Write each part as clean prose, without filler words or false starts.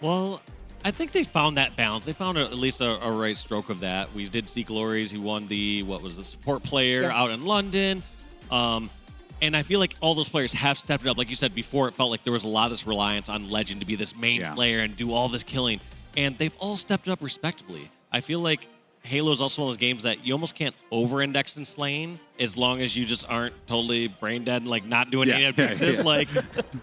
Well, I think they found that balance. They found at least a right stroke of that. We did see Glory's. He won the, what was the support player out in London. And I feel like all those players have stepped it up. Like you said before, it felt like there was a lot of this reliance on Legend to be this main slayer and do all this killing. And they've all stepped up respectably. I feel like Halo is also one of those games that you almost can't over-index in slaying as long as you just aren't totally brain dead and like not doing any objective.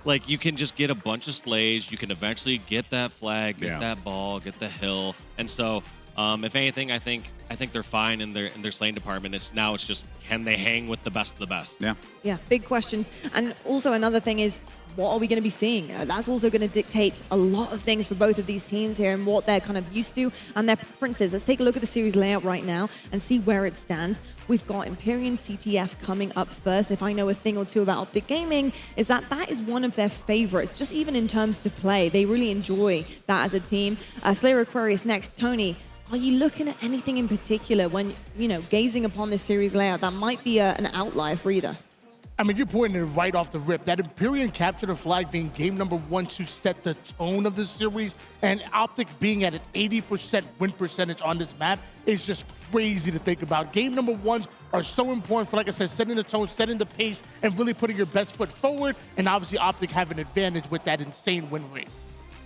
Like you can just get a bunch of slays. You can eventually get that flag, get that ball, get the hill. And so, if anything, I think they're fine in their slaying department. It's just can they hang with the best of the best? Yeah, big questions. And also another thing is, what are we going to be seeing? That's also going to dictate a lot of things for both of these teams here and what they're kind of used to and their preferences. Let's take a look at the series layout right now and see where it stands. We've got Empyrean CTF coming up first. If I know a thing or two about Optic Gaming, is that is one of their favorites, just even in terms to play. They really enjoy that as a team. Slayer Aquarius next. Tony, are you looking at anything in particular when, gazing upon this series layout that might be an outlier for either? I mean, you're pointing it right off the rip. That Empyrean capture the flag being game number 1 to set the tone of the series, and Optic being at an 80% win percentage on this map is just crazy to think about. Game number 1s are so important for, like I said, setting the tone, setting the pace, and really putting your best foot forward. And obviously, Optic have an advantage with that insane win rate.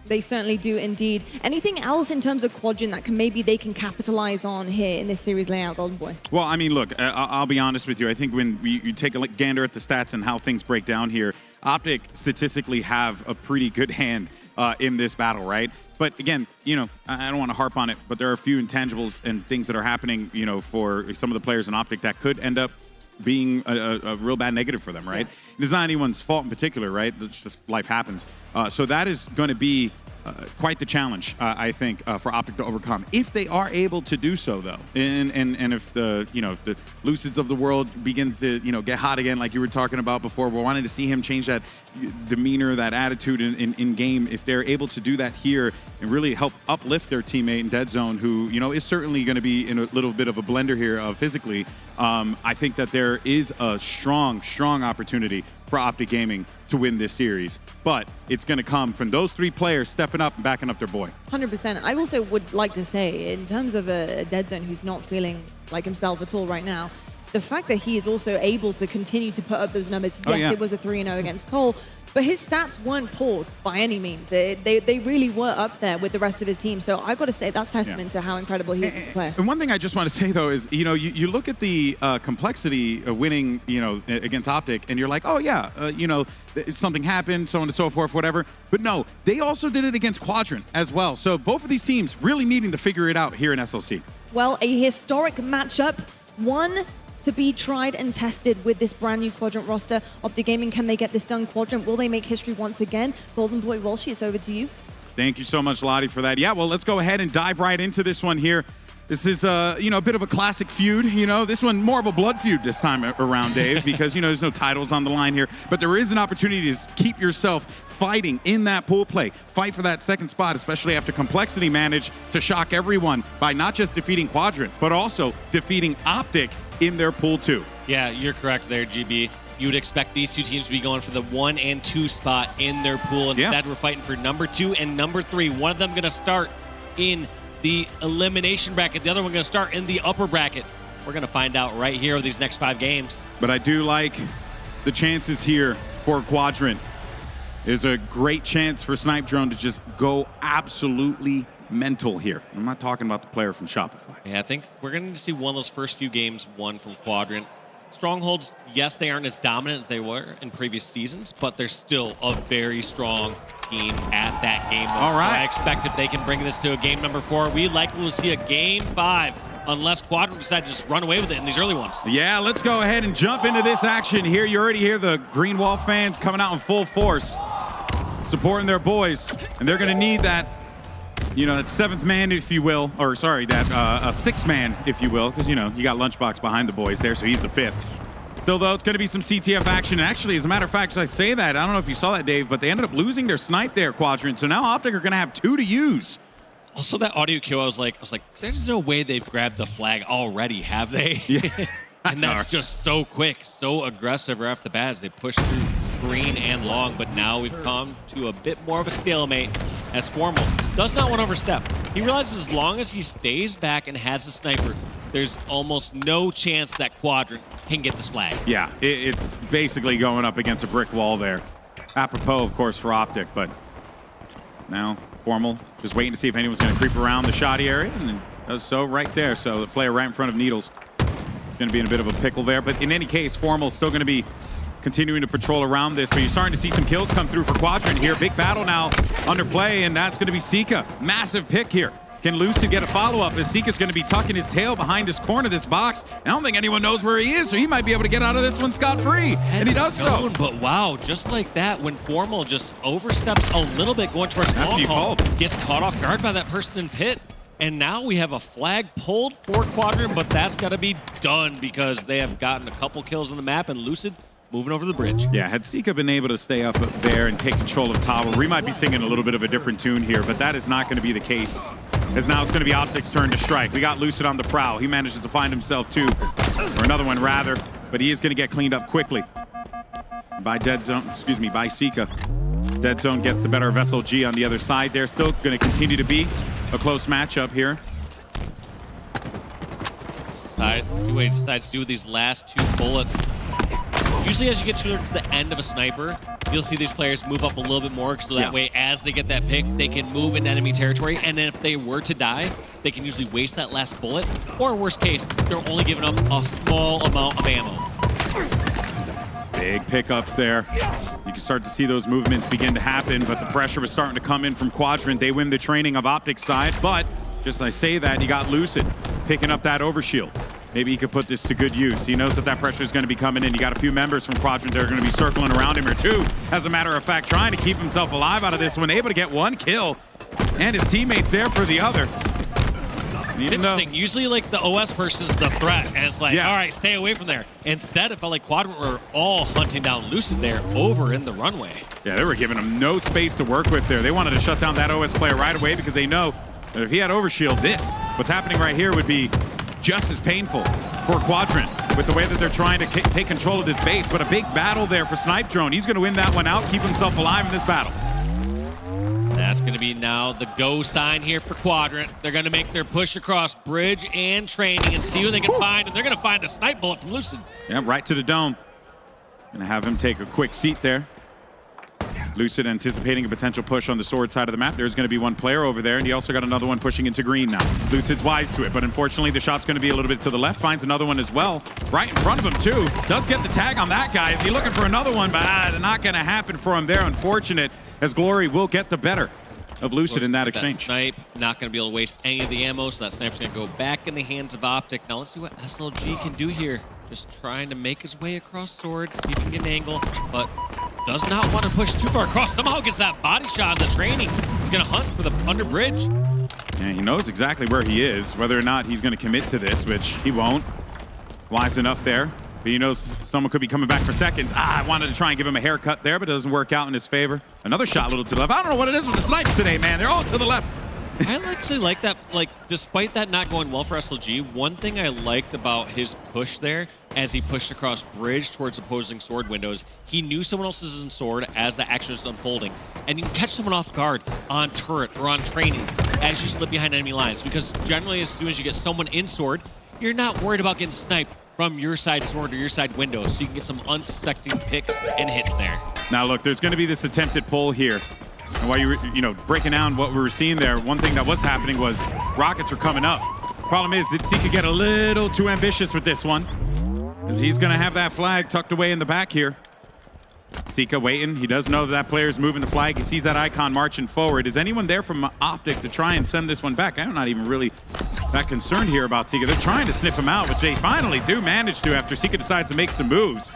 They certainly do indeed. Anything else in terms of Quadrant that they can capitalize on here in this series layout, Golden Boy? Well, I mean, look, I'll be honest with you. I think when you take a gander at the stats and how things break down here, Optic statistically have a pretty good hand in this battle, right? But again, I don't want to harp on it, but there are a few intangibles and things that are happening, for some of the players in Optic that could end up being a real bad negative for them, right? It's not anyone's fault in particular, right? It's just life happens. So that is going to be quite the challenge, I think, for Optic to overcome. If they are able to do so, though, and if the if the Lucids of the world begins to get hot again, like you were talking about before, we're wanting to see him change that demeanor, that attitude in game. If they're able to do that here and really help uplift their teammate in Deadzone, who is certainly going to be in a little bit of a blender here physically, I think that there is a strong opportunity for Optic Gaming to win this series. But it's going to come from those 3 players stepping up and backing up their boy. 100%. I also would like to say, in terms of a Deadzone who's not feeling like himself at all right now, the fact that he is also able to continue to put up those numbers, yes, it was a 3-0 against Cole, but his stats weren't poor by any means. They really were up there with the rest of his team. So I've got to say that's testament to how incredible he is as a player. And one thing I just want to say, though, is, you look at the complexity of winning, against Optic, and you're like, oh, yeah, something happened, so on and so forth, whatever. But no, they also did it against Quadrant as well. So both of these teams really needing to figure it out here in SLC. Well, a historic matchup. One to be tried and tested with this brand new Quadrant roster. Optic Gaming, can they get this done? Quadrant, will they make history once again? Golden Boy Walshy, it's over to you. Thank you so much, Lottie, for that. Yeah, well, let's go ahead and dive right into this one here. This is, a bit of a classic feud. This one more of a blood feud this time around, Dave, because, there's no titles on the line here. But there is an opportunity to keep yourself fighting in that pool play. Fight for that second spot, especially after Complexity managed to shock everyone by not just defeating Quadrant, but also defeating Optic in their pool 2. Yeah, you're correct there, GB. You would expect these 2 teams to be going for the 1 and 2 spot in their pool. Instead, we're fighting for number 2 and number 3. One of them going to start in the elimination bracket. The other one going to start in the upper bracket. We're going to find out right here over these next 5 games. But I do like the chances here for Quadrant. There's a great chance for Snipedrone to just go absolutely mental here. I'm not talking about the player from Shopify. Yeah, I think we're going to see one of those first few games won from Quadrant. Strongholds, yes, they aren't as dominant as they were in previous seasons, but they're still a very strong team at that game. All right. So I expect if they can bring this to a game number 4, we likely will see a game 5, unless Quadrant decides to just run away with it in these early ones. Yeah, let's go ahead and jump into this action here. You already hear the Green Wall fans coming out in full force, supporting their boys, and they're going to need that, that 7th man, if you will, or sorry, that 6th man, if you will, because, you got Lunchbox behind the boys there, so he's the 5th. Still, though, it's going to be some CTF action. And actually, as a matter of fact, as I say that, I don't know if you saw that, Dave, but they ended up losing their snipe there, Quadrant. So now Optic are going to have 2 to use. Also, that audio cue, I was like, there's no way they've grabbed the flag already, have they? Yeah. And that's just so quick, so aggressive right off the bat as they push through green and long. But now we've come to a bit more of a stalemate as Formal does not want to overstep. He realizes as long as he stays back and has the sniper, there's almost no chance that Quadrant can get this flag. Yeah, it's basically going up against a brick wall there. Apropos, of course, for Optic, but now Formal just waiting to see if anyone's going to creep around the shoddy area, and it does so right there. So the player right in front of Needles going to be in a bit of a pickle there. But in any case, Formal still going to be continuing to patrol around this, but you're starting to see some kills come through for Quadrant here. Big battle now under play, and that's going to be Sica. Massive pick here. Can Lucid get a follow-up as Sica's going to be tucking his tail behind his corner of this box? I don't think anyone knows where he is, so he might be able to get out of this one scot-free, and he does so. But wow, just like that, when Formal just oversteps a little bit going towards long haul, gets caught off guard by that person in pit, and now we have a flag pulled for Quadrant, but that's got to be done because they have gotten a couple kills on the map, and Lucid moving over the bridge. Yeah, had Sica been able to stay up there and take control of tower, we might be singing a little bit of a different tune here, but that is not going to be the case, as now it's going to be Optic's turn to strike. We got Lucid on the prowl. He manages to find himself two, or another one rather, but he is going to get cleaned up quickly by Deadzone, excuse me, by Sica. Deadzone gets the better of SLG on the other side there. Still going to continue to be a close matchup here. See what he decides to do with these last two bullets. Usually as you get towards the end of a sniper, you'll see these players move up a little bit more, so that way as they get that pick, they can move into enemy territory, and then if they were to die, they can usually waste that last bullet, or worst case, they're only giving up a small amount of ammo. Big pickups there. You can start to see those movements begin to happen, but the pressure was starting to come in from Quadrant. They win the training of Optic's side, but just as I say that, you got Lucid picking up that overshield. Maybe he could put this to good use. He knows that that pressure is going to be coming in. You got a few members from Quadrant that are going to be circling around him, or two, as a matter of fact, trying to keep himself alive out of this one, able to get one kill, and his teammates there for the other. It's interesting. Usually, like, the OS person's the threat, and it's like, all right, stay away from there. Instead, it felt like Quadrant were all hunting down Lucid there over in the runway. Yeah, they were giving him no space to work with there. They wanted to shut down that OS player right away because they know that if he had overshield, what's happening right here would be just as painful for Quadrant with the way that they're trying to take control of this base. But a big battle there for Snipedrone. He's going to win that one out, keep himself alive in this battle. That's going to be now the go sign here for Quadrant. They're going to make their push across bridge and training and see what they can find. And they're going to find a snipe bullet from Lucid. Yeah, right to the dome. Going to have him take a quick seat there. Lucid anticipating a potential push on the sword side of the map. There's going to be one player over there, and he also got another one pushing into green now. Lucid's wise to it, but unfortunately the shot's going to be a little bit to the left. Finds another one as well, right in front of him too. Does get the tag on that guy. Is he looking for another one? But not going to happen for him there. Unfortunate, as Glory will get the better of Lucid in that exchange. That snipe, not going to be able to waste any of the ammo, so that sniper's going to go back in the hands of Optic. Now let's see what SLG can do here. Just trying to make his way across sword, see if he can get an angle, but does not want to push too far across. Somehow gets that body shot in the training. He's going to hunt for the under bridge. Yeah, he knows exactly where he is, whether or not he's going to commit to this, which he won't. Wise enough there, but he knows someone could be coming back for seconds. I wanted to try and give him a haircut there, but it doesn't work out in his favor. Another shot a little to the left. I don't know what it is with the snipes today, man. They're all to the left. I actually like that, like, despite that not going well for SLG, one thing I liked about his push there, as he pushed across bridge towards opposing sword windows, he knew someone else is in sword as the action is unfolding, and you can catch someone off guard on turret or on training as you slip behind enemy lines, because generally as soon as you get someone in sword, you're not worried about getting sniped from your side sword or your side window, so you can get some unsuspecting picks and hits there. Now look, there's going to be this attempted pull here. And while you were, breaking down what we were seeing there, one thing that was happening was rockets were coming up. Problem is that Sica get a little too ambitious with this one, as he's going to have that flag tucked away in the back here. Sica waiting. He does know that player's moving the flag. He sees that icon marching forward. Is anyone there from Optic to try and send this one back? I'm not even really that concerned here about Sica. They're trying to sniff him out, which they finally do manage to after Sica decides to make some moves.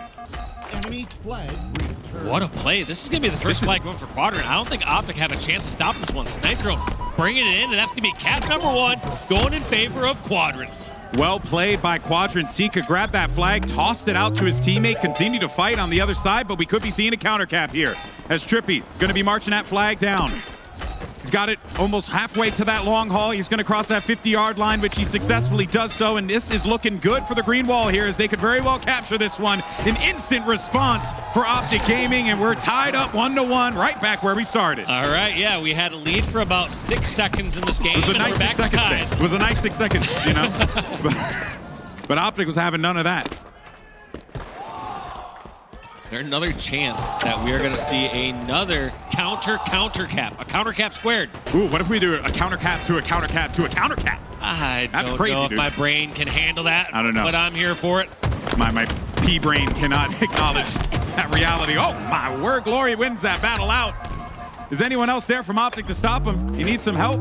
Enemy flag returned. What a play. This is going to be the first flag going for Quadrant. I don't think Optic have a chance to stop this one. Snipedrone bringing it in, and that's going to be cap number one going in favor of Quadrant. Well played by Quadrant. Sica grabbed that flag, tossed it out to his teammate, continued to fight on the other side, but we could be seeing a counter cap here as TriPPPeY going to be marching that flag down. He's got it almost halfway to that long haul. He's going to cross that 50-yard line, which he successfully does so. And this is looking good for the green wall here, as they could very well capture this one. An instant response for Optic Gaming, and we're tied up 1-1, right back where we started. All right, yeah, we had a lead for about 6 seconds in this game. It was a and nice we're back 6 to seconds. tied. It was a nice 6 seconds, you know? but Optic was having none of that. Is there another chance that we are going to see another counter cap? A counter cap squared. Ooh, what if we do a counter cap to a counter cap to a counter cap? I That'd be don't crazy, know if dude. my brain can handle that. I don't know. But I'm here for it. My P brain cannot acknowledge that reality. Oh my word, Glory wins that battle out. Is anyone else there from Optic to stop him? He needs some help.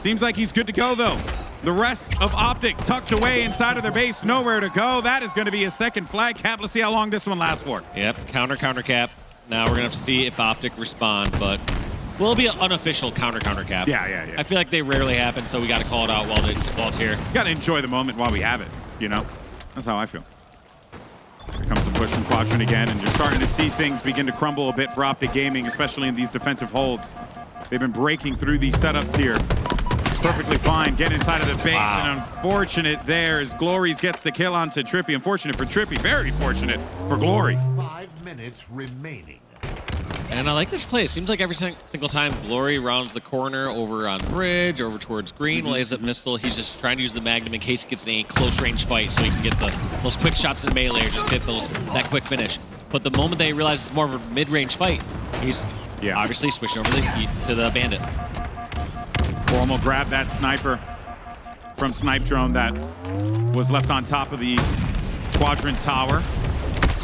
Seems like he's good to go though. The rest of Optic tucked away inside of their base, nowhere to go. That is going to be a second flag cap. Let's see how long this one lasts for. Yep, counter cap. Now we're going to have to see if Optic respond, but will be an unofficial counter cap. Yeah. I feel like they rarely happen, so we got to call it out while it's here. Got to enjoy the moment while we have it, you know? That's how I feel. Here comes the push from Quadrant again, and you're starting to see things begin to crumble a bit for Optic Gaming, especially in these defensive holds. They've been breaking through these setups here. Perfectly fine, get inside of the base, and unfortunate there as Glory's gets the kill onto TriPPPeY. Unfortunate for TriPPPeY, very fortunate for Glory. 5 minutes remaining. And I like this play. It seems like every single time Glory rounds the corner over on bridge, over towards green, while he's at Mistle, he's just trying to use the Magnum in case he gets in a close range fight so he can get those quick shots in melee or just get that quick finish. But the moment they realize it's more of a mid-range fight, he's obviously switching over to the Bandit. Formal grabbed that sniper from Snipedrone that was left on top of the Quadrant tower.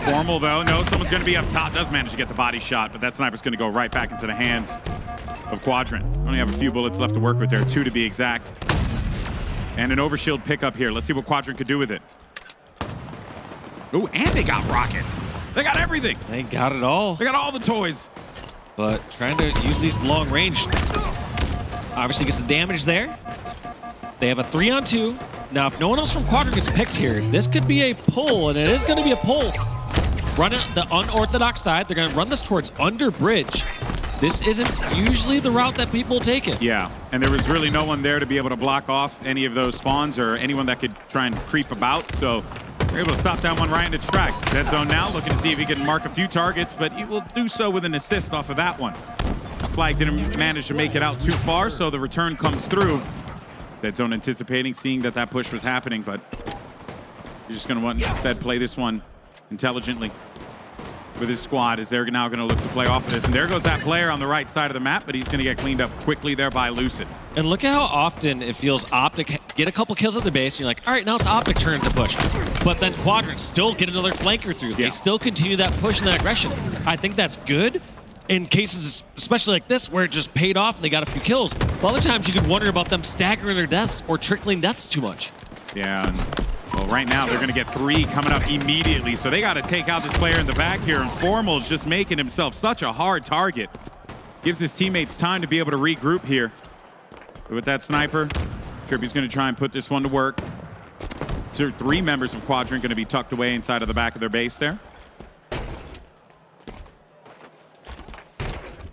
Formal though, no, someone's going to be up top. Does manage to get the body shot, but that sniper's going to go right back into the hands of Quadrant. Only have a few bullets left to work with there, 2 to be exact. And an overshield pickup here. Let's see what Quadrant could do with it. Ooh, and they got rockets. They got everything. They got it all. They got all the toys. But trying to use these long range. Obviously gets the damage there. They have a 3-on-2. Now, if no one else from Quadrant gets picked here, this could be a pull, and it is going to be a pull. Run it the unorthodox side. They're going to run this towards under bridge. This isn't usually the route that people take it. Yeah, and there was really no one there to be able to block off any of those spawns or anyone that could try and creep about. So we're able to stop that one right in its tracks. Deadzone now looking to see if he can mark a few targets, but he will do so with an assist off of that one. The flag didn't manage to make it out too far, so the return comes through. Deadzone anticipating, seeing that push was happening, but you're just going to want to instead play this one intelligently with his squad, as they're now going to look to play off of this. And there goes that player on the right side of the map, but he's going to get cleaned up quickly there by Lucid. And look at how often it feels Optic get a couple kills at the base, and you're like, all right, now it's Optic turn to push. But then Quadrant still get another flanker through. They still continue that push and that aggression. I think that's good in cases, especially like this, where it just paid off and they got a few kills. But other times you could wonder about them staggering their deaths or trickling deaths too much. Yeah, and well, right now they're going to get 3 coming up immediately, so they got to take out this player in the back here, and Formal's just making himself such a hard target. Gives his teammates time to be able to regroup here. But with that sniper, TriPPPeY's going to try and put this one to work. 3 members of Quadrant going to be tucked away inside of the back of their base there.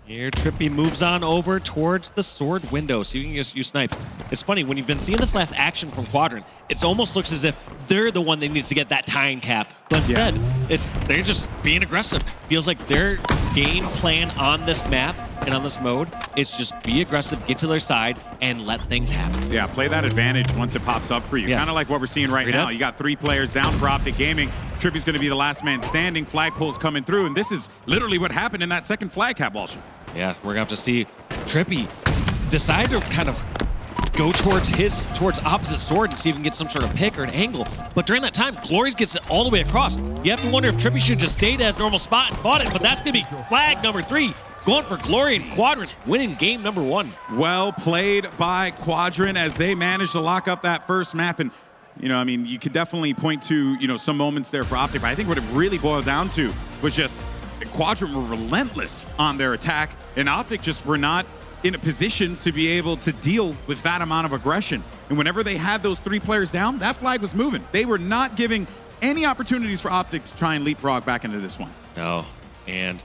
Here, TriPPPeY moves on over towards the sword window, so you can just use snipe. It's funny, when you've been seeing this last action from Quadrant, it almost looks as if they're the one that needs to get that tying cap. But instead, they're just being aggressive. Feels like their game plan on this map and on this mode is just be aggressive, get to their side, and let things happen. Yeah, play that advantage once it pops up for you. Kind of like what we're seeing right now. You got 3 players down for Optic Gaming. TriPPPeY's going to be the last man standing. Flagpole's coming through, and this is literally what happened in that second flag cap, Walsh. Yeah, we're going to have to see TriPPPeY decide to kind of go towards opposite sword and see if he can get some sort of pick or an angle. But during that time, GloryGGz gets it all the way across. You have to wonder if TriPPPeY should just stayed at his normal spot and fought it, but that's going to be flag number 3. Going for Glory and Quadrant, winning game number 1. Well played by Quadrant as they managed to lock up that first map. And, you know, I mean, you could definitely point to, you know, some moments there for Optic, but I think what it really boiled down to was just Quadrant were relentless on their attack, and Optic just were not in a position to be able to deal with that amount of aggression. And whenever they had those 3 players down, that flag was moving. They were not giving any opportunities for Optic to try and leapfrog back into this one. No, and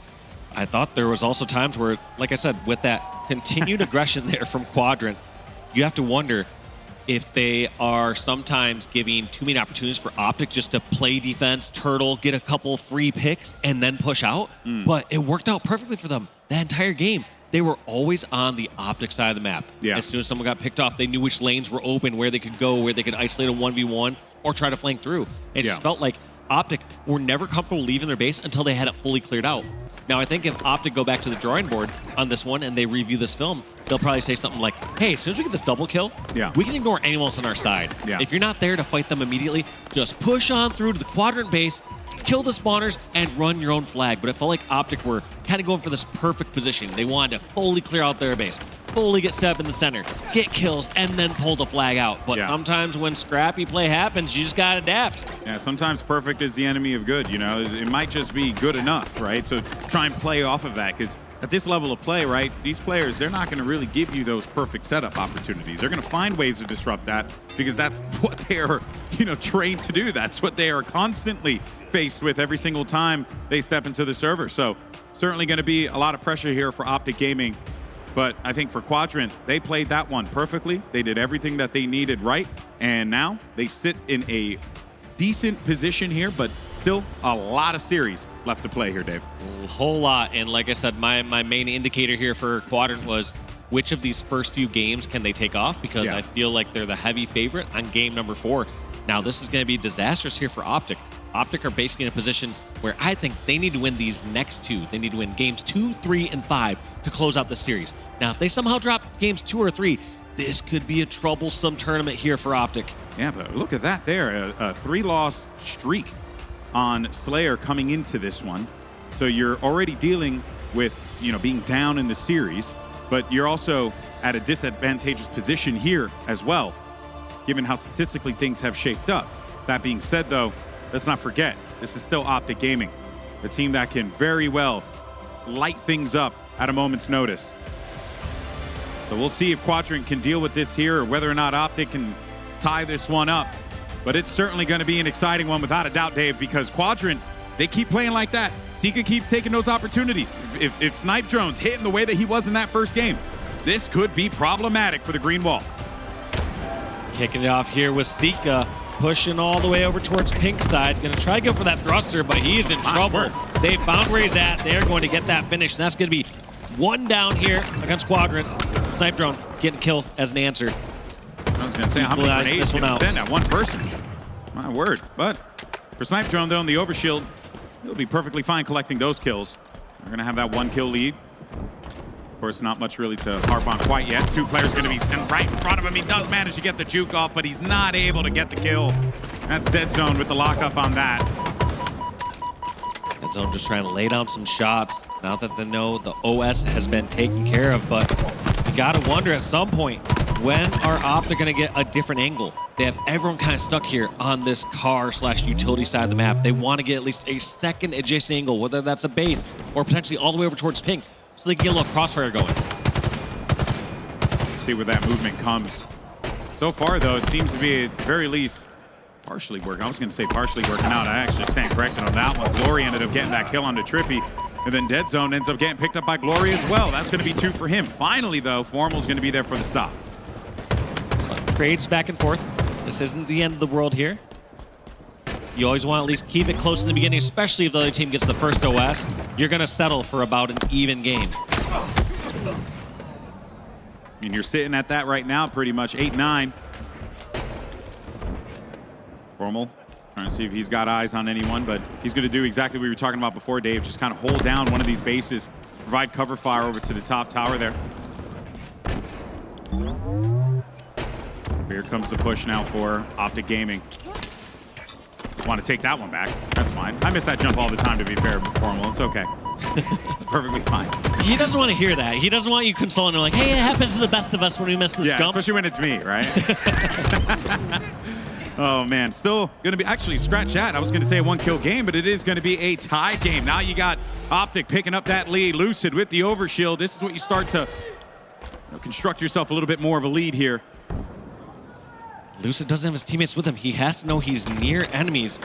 I thought there was also times where, like I said, with that continued aggression there from Quadrant, you have to wonder if they are sometimes giving too many opportunities for Optic just to play defense, turtle, get a couple free picks, and then push out. But it worked out perfectly for them that entire game. They were always on the Optic side of the map. Yeah. As soon as someone got picked off, they knew which lanes were open, where they could go, where they could isolate a 1v1 or try to flank through. It just felt like Optic were never comfortable leaving their base until they had it fully cleared out. Now, I think if Optic go back to the drawing board on this one and they review this film, they'll probably say something like, hey, as soon as we get this double kill, we can ignore anyone else on our side. If you're not there to fight them immediately, just push on through to the Quadrant base, kill the spawners, and run your own flag. But it felt like Optic were kind of going for this perfect position. They wanted to fully clear out their base, fully get set up in the center, get kills, and then pull the flag out. But sometimes when scrappy play happens, you just got to adapt. Yeah, sometimes perfect is the enemy of good, you know. It might just be good enough, right? So try and play off of that, because at this level of play, right, these players, they're not going to really give you those perfect setup opportunities. They're going to find ways to disrupt that because that's what they are, you know, trained to do. That's what they are constantly faced with every single time they step into the server. So certainly going to be a lot of pressure here for Optic Gaming. But I think for Quadrant, they played that one perfectly. They did everything that they needed right. And now they sit in a decent position here, but still a lot of series left to play here, Dave. A whole lot. And like I said, my main indicator here for Quadrant was which of these first few games can they take off, because I feel like they're the heavy favorite on game number 4. Now, this is going to be disastrous here for Optic. Optic are basically in a position where I think they need to win these next 2. They need to win games 2, 3, and 5 to close out the series. Now, if they somehow drop games 2 or 3, this could be a troublesome tournament here for Optic. Yeah, but look at that there. A 3-loss streak on Slayer coming into this one. So you're already dealing with, you know, being down in the series, but you're also at a disadvantageous position here as well, given how statistically things have shaped up. That being said, though, let's not forget, this is still Optic Gaming, a team that can very well light things up at a moment's notice. So we'll see if Quadrant can deal with this here, or whether or not Optic can tie this one up. But it's certainly going to be an exciting one without a doubt, Dave, because Quadrant, they keep playing like that. Sica keeps taking those opportunities. If Snipedrone's hitting the way that he was in that first game, this could be problematic for the Green Wall. Kicking it off here with Sica, pushing all the way over towards pink side. Going to try to go for that thruster, but he is in trouble. They found where he's at. They're going to get that finish. And that's going to be 1 down here against Quadrant. Snipedrone getting a kill as an answer. I was going to say, how many grenades can send at one person? My word. But for Snipedrone, though, in the overshield, he'll be perfectly fine collecting those kills. We're going to have that 1 kill lead. Of course, not much really to harp on quite yet. 2 players going to be right in front of him. He does manage to get the juke off, but he's not able to get the kill. That's Deadzone with the lockup on that. Deadzone just trying to lay down some shots. Now that they know the OS has been taken care of, but you got to wonder at some point, when are Optic going to get a different angle? They have everyone kind of stuck here on this car/utility side of the map. They want to get at least a second adjacent angle, whether that's a base or potentially all the way over towards pink, so they can get a little crossfire going. See where that movement comes. So far, though, it seems to be at the very least partially working. I was going to say partially working out. I actually stand corrected on that one. Glory ended up getting that kill onto TriPPPeY, and then Deadzone ends up getting picked up by Glory as well. That's going to be 2 for him. Finally, though, Formal's going to be there for the stop. Trades back and forth. This isn't the end of the world here. You always want to at least keep it close in the beginning, especially if the other team gets the first OS. You're going to settle for about an even game. And you're sitting at that right now, pretty much 8-9. Formal trying to see if he's got eyes on anyone, but he's going to do exactly what we were talking about before, Dave. Just kind of hold down one of these bases, provide cover fire over to the top tower there. Here comes the push now for Optic Gaming. Want to take that one back. That's fine. I miss that jump all the time, to be fair, Formal. It's okay. It's perfectly fine. He doesn't want to hear that. He doesn't want you consoling him like, hey, it happens to the best of us when we miss this jump. Especially when it's me, right? Oh, man. Still going to be... Actually, scratch that. I was going to say a 1-kill game, but it is going to be a tie game. Now you got Optic picking up that lead. Lucid with the overshield. This is what you start to construct yourself a little bit more of a lead here. Lucid doesn't have his teammates with him. He has to know he's near enemies.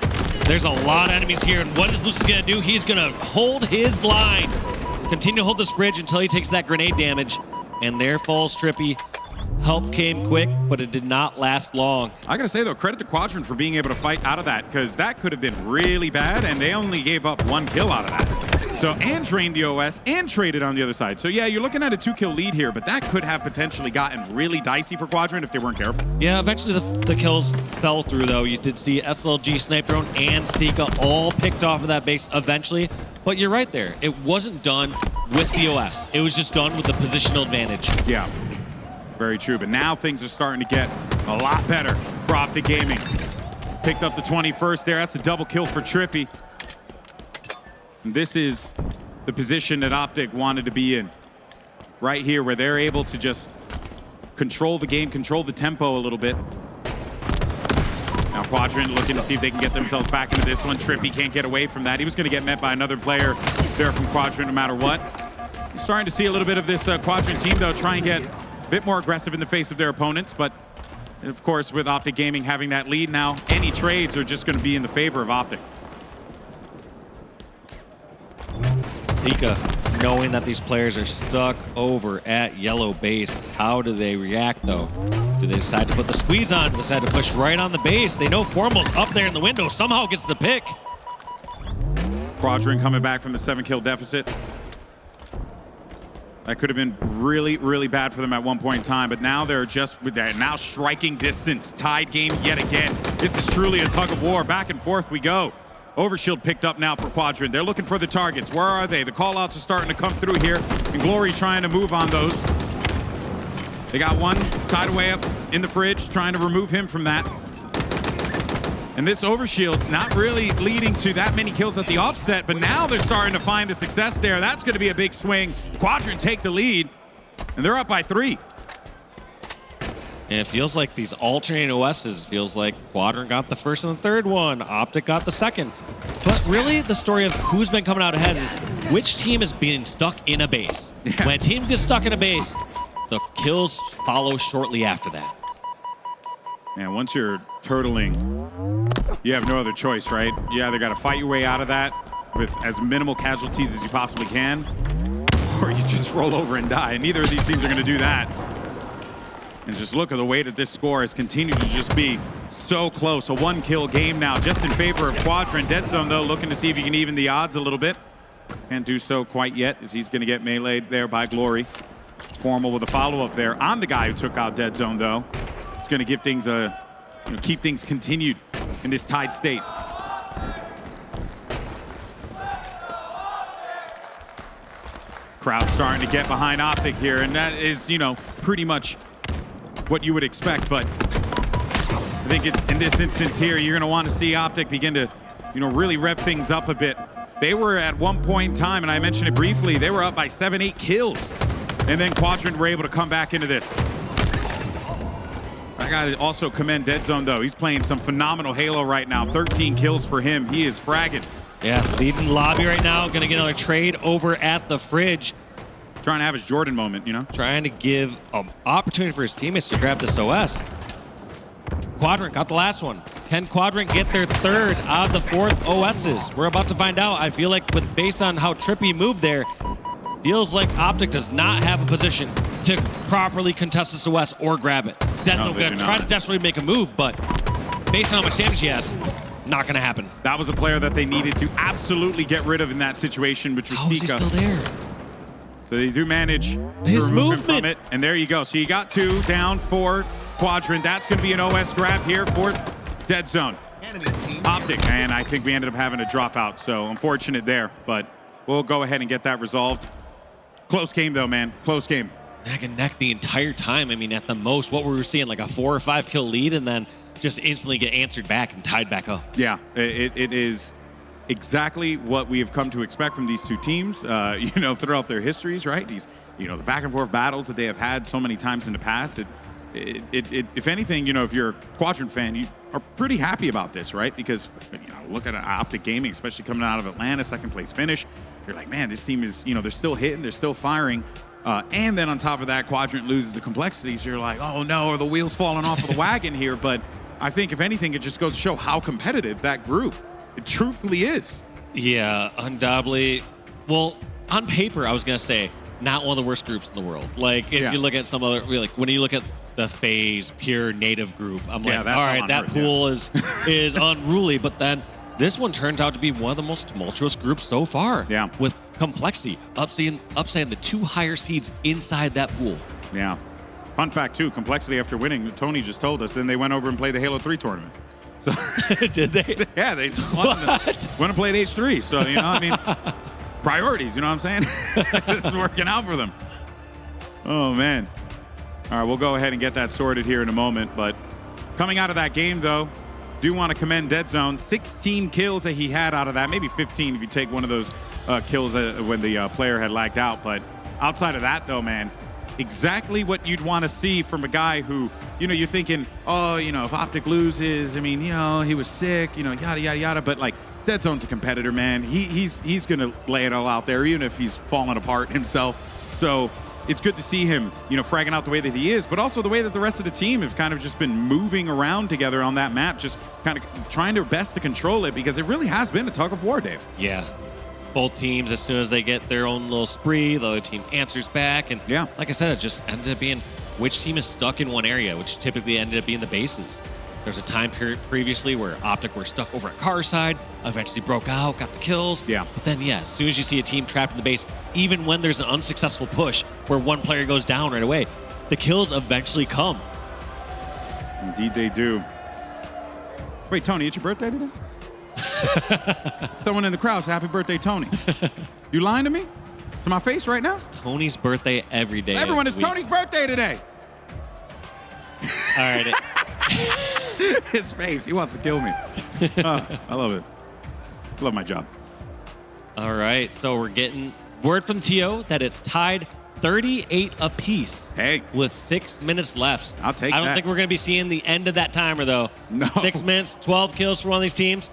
There's a lot of enemies here, and what is Lucid going to do? He's going to hold his line. continue to hold this bridge until he takes that grenade damage. And there falls TriPPPeY. Help came quick, but it did not last long. I gotta say though, credit to Quadrant for being able to fight out of that, because that could have been really bad, and they only gave up 1 kill out of that. So, and drained the OS and traded on the other side. So yeah, you're looking at a 2-kill lead here, but that could have potentially gotten really dicey for Quadrant if they weren't careful. Yeah, eventually the kills fell through though. You did see SLG, Snipedrone, and Sica all picked off of that base eventually. But you're right there. It wasn't done with the OS. It was just done with the positional advantage. Yeah. Very true, but now things are starting to get a lot better for Optic Gaming. Picked up the 21st there. That's a double kill for TriPPPeY. And this is the position that Optic wanted to be in. Right here, where they're able to just control the game, control the tempo a little bit. Now Quadrant looking to see if they can get themselves back into this one. TriPPPeY can't get away from that. He was going to get met by another player there from Quadrant no matter what. You're starting to see a little bit of this Quadrant team, though, try and get a bit more aggressive in the face of their opponents, but of course with Optic Gaming having that lead now, any trades are just going to be in the favor of Optic. Sica, knowing that these players are stuck over at yellow base, how do they react though? Do they decide to put the squeeze on? Do they decide to push right on the base? They know Formal's up there in the window, somehow gets the pick. Quadrant coming back from the 7-kill deficit. That could have been really, really bad for them at one point in time, but now they're just with that now striking distance. Tied game yet again. This is truly a tug of war. Back and forth we go. Overshield picked up now for Quadrant. They're looking for the targets. Where are they? The call-outs are starting to come through here, and Glory's trying to move on those. They got one tied away up in the fridge, trying to remove him from that. And this overshield not really leading to that many kills at the offset, but now they're starting to find the success there. That's going to be a big swing. Quadrant take the lead, and they're up by 3. And it feels like these alternating OSs, feels like Quadrant got the first and the third one, Optic got the second. But really, the story of who's been coming out ahead is which team is being stuck in a base. Yeah. When a team gets stuck in a base, the kills follow shortly after that. And once you're turtling, you have no other choice, right? You either got to fight your way out of that with as minimal casualties as you possibly can, or you just roll over and die. And neither of these teams are going to do that. And just look at the way that this score has continued to just be so close. A 1-kill game now, just in favor of Quadrant. Deadzone, though, looking to see if he can even the odds a little bit. Can't do so quite yet, as he's going to get meleeed there by Glory. Formal with a follow-up there on the guy who took out Deadzone, though. It's going to give things a, keep things continued in this tied state. Crowd starting to get behind Optic here, and that is, pretty much what you would expect. But I think in this instance here, you're going to want to see Optic begin to, really rev things up a bit. They were at one point in time, and I mentioned it briefly, they were up by 7-8 kills. And then Quadrant were able to come back into this. I gotta also commend Deadzone, though. He's playing some phenomenal Halo right now. 13 kills for him. He is fragging. Yeah, leading the lobby right now. Gonna get another trade over at the fridge. Trying to have his Jordan moment, Trying to give an opportunity for his teammates to grab this OS. Quadrant got the last one. Can Quadrant get their third out of the 4th OSs? We're about to find out. I feel like based on how TriPPPeY moved there, feels like Optic does not have a position to properly contest this OS or grab it. Deadzone going to try to desperately make a move, but based on how much damage he has, not going to happen. That was a player that they needed to absolutely get rid of in that situation, which was Sica. How is he still there? So they do manage his to remove movement him from it, and there you go. So you got 2 down for Quadrant. That's going to be an OS grab here for Deadzone. Optic, and I think we ended up having a dropout, so unfortunate there, but we'll go ahead and get that resolved. Close game, though, man. Close game. Neck and neck the entire time. I mean, at the most, what we were seeing, like a 4 or 5 kill lead, and then just instantly get answered back and tied back up. Yeah, it is exactly what we have come to expect from these two teams, throughout their histories, right? These, the back and forth battles that they have had so many times in the past. If anything, if you're a Quadrant fan, you are pretty happy about this, right? Because, look at Optic Gaming, especially coming out of Atlanta, 2nd place finish. You're like, man, this team is, they're still hitting, they're still firing. And then on top of that, Quadrant loses the complexity. So you're like, oh no, are the wheels falling off of the wagon here? But I think, if anything, it just goes to show how competitive that group, it truthfully is. Yeah, undoubtedly. Well, on paper, I was going to say, not one of the worst groups in the world. Like, if you look at some other, like, when you look at the FaZe pure native group, I'm like, all right, that pool is unruly. But then this one turns out to be one of the most tumultuous groups so far. Yeah. With complexity, upsetting the 2 higher seeds inside that pool. Yeah. Fun fact, too, complexity after winning, Tony just told us, then they went over and played the Halo 3 tournament. So Did they? Yeah, they went and played H3. So, you know, I mean, priorities, you know what I'm saying? It's working out for them. Oh, man. All right, we'll go ahead and get that sorted here in a moment. But coming out of that game, though, do want to commend Deadzone. 16 kills that he had out of that. Maybe 15 if you take one of those kills when the player had lagged out. But outside of that, though, man, exactly what you'd want to see from a guy who, you know, you're thinking, oh, you know, if Optic loses, I mean, you know, he was sick, you know, yada, yada, yada. But, like, Deadzone's a competitor, man. He's going to lay it all out there, even if he's falling apart himself. So it's good to see him, you know, fragging out the way that he is, but also the way that the rest of the team have kind of just been moving around together on that map, just kind of trying their best to control it, because it really has been a tug of war, Dave. Yeah. Both teams, as soon as they get their own little spree, the other team answers back. And like I said, it just ended up being which team is stuck in one area, which typically ended up being the bases. There's a time period previously where Optic were stuck over at car side, eventually broke out, got the kills. Yeah. But then, as soon as you see a team trapped in the base, even when there's an unsuccessful push where one player goes down right away, the kills eventually come. Indeed they do. Wait, Tony, it's your birthday today? Someone in the crowd said, happy birthday, Tony. You lying to me? To my face right now? Tony's birthday every day. Everyone, it's Tony's birthday today. All right. His face, he wants to kill me. I love it. Love my job. All right, so we're getting word from TO that it's tied 38 apiece. Hey. With 6 minutes left. I'll take I don't that. think we're going to be seeing the end of that timer, though. No. 6 minutes, 12 kills for one of these teams,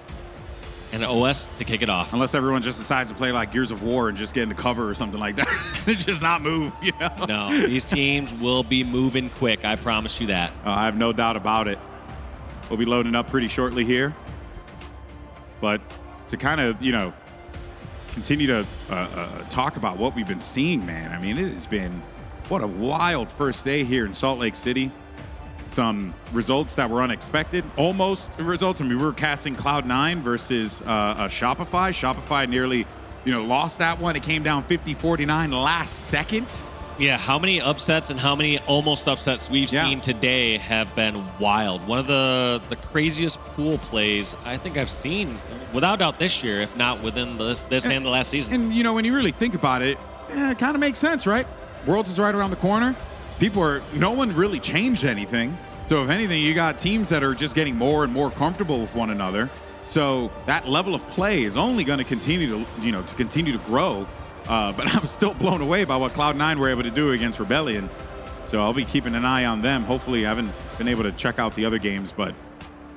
and an OS to kick it off. Unless everyone just decides to play like Gears of War and just get into cover or something like that. Just not move, you know? No, these teams will be moving quick. I promise you that. I have no doubt about it. We'll be loading up pretty shortly here. But to kind of, you know, continue to talk about what we've been seeing, man. I mean, it has been, what a wild first day here in Salt Lake City. Some results that were unexpected, almost results. I mean, we were casting Cloud9 versus Shopify. Shopify nearly, you know, lost that one. It came down 50-49 last second. Yeah, how many upsets and how many almost upsets we've seen today have been wild. One of the craziest pool plays I think I've seen, without doubt, this year, if not within this and the last season. And, you know, when you really think about it, it kind of makes sense, right? Worlds is right around the corner. No one really changed anything. So if anything, you got teams that are just getting more and more comfortable with one another. So that level of play is only going to continue to grow. But I'm still blown away by what Cloud9 were able to do against Rebellion. So I'll be keeping an eye on them. Hopefully, I haven't been able to check out the other games, but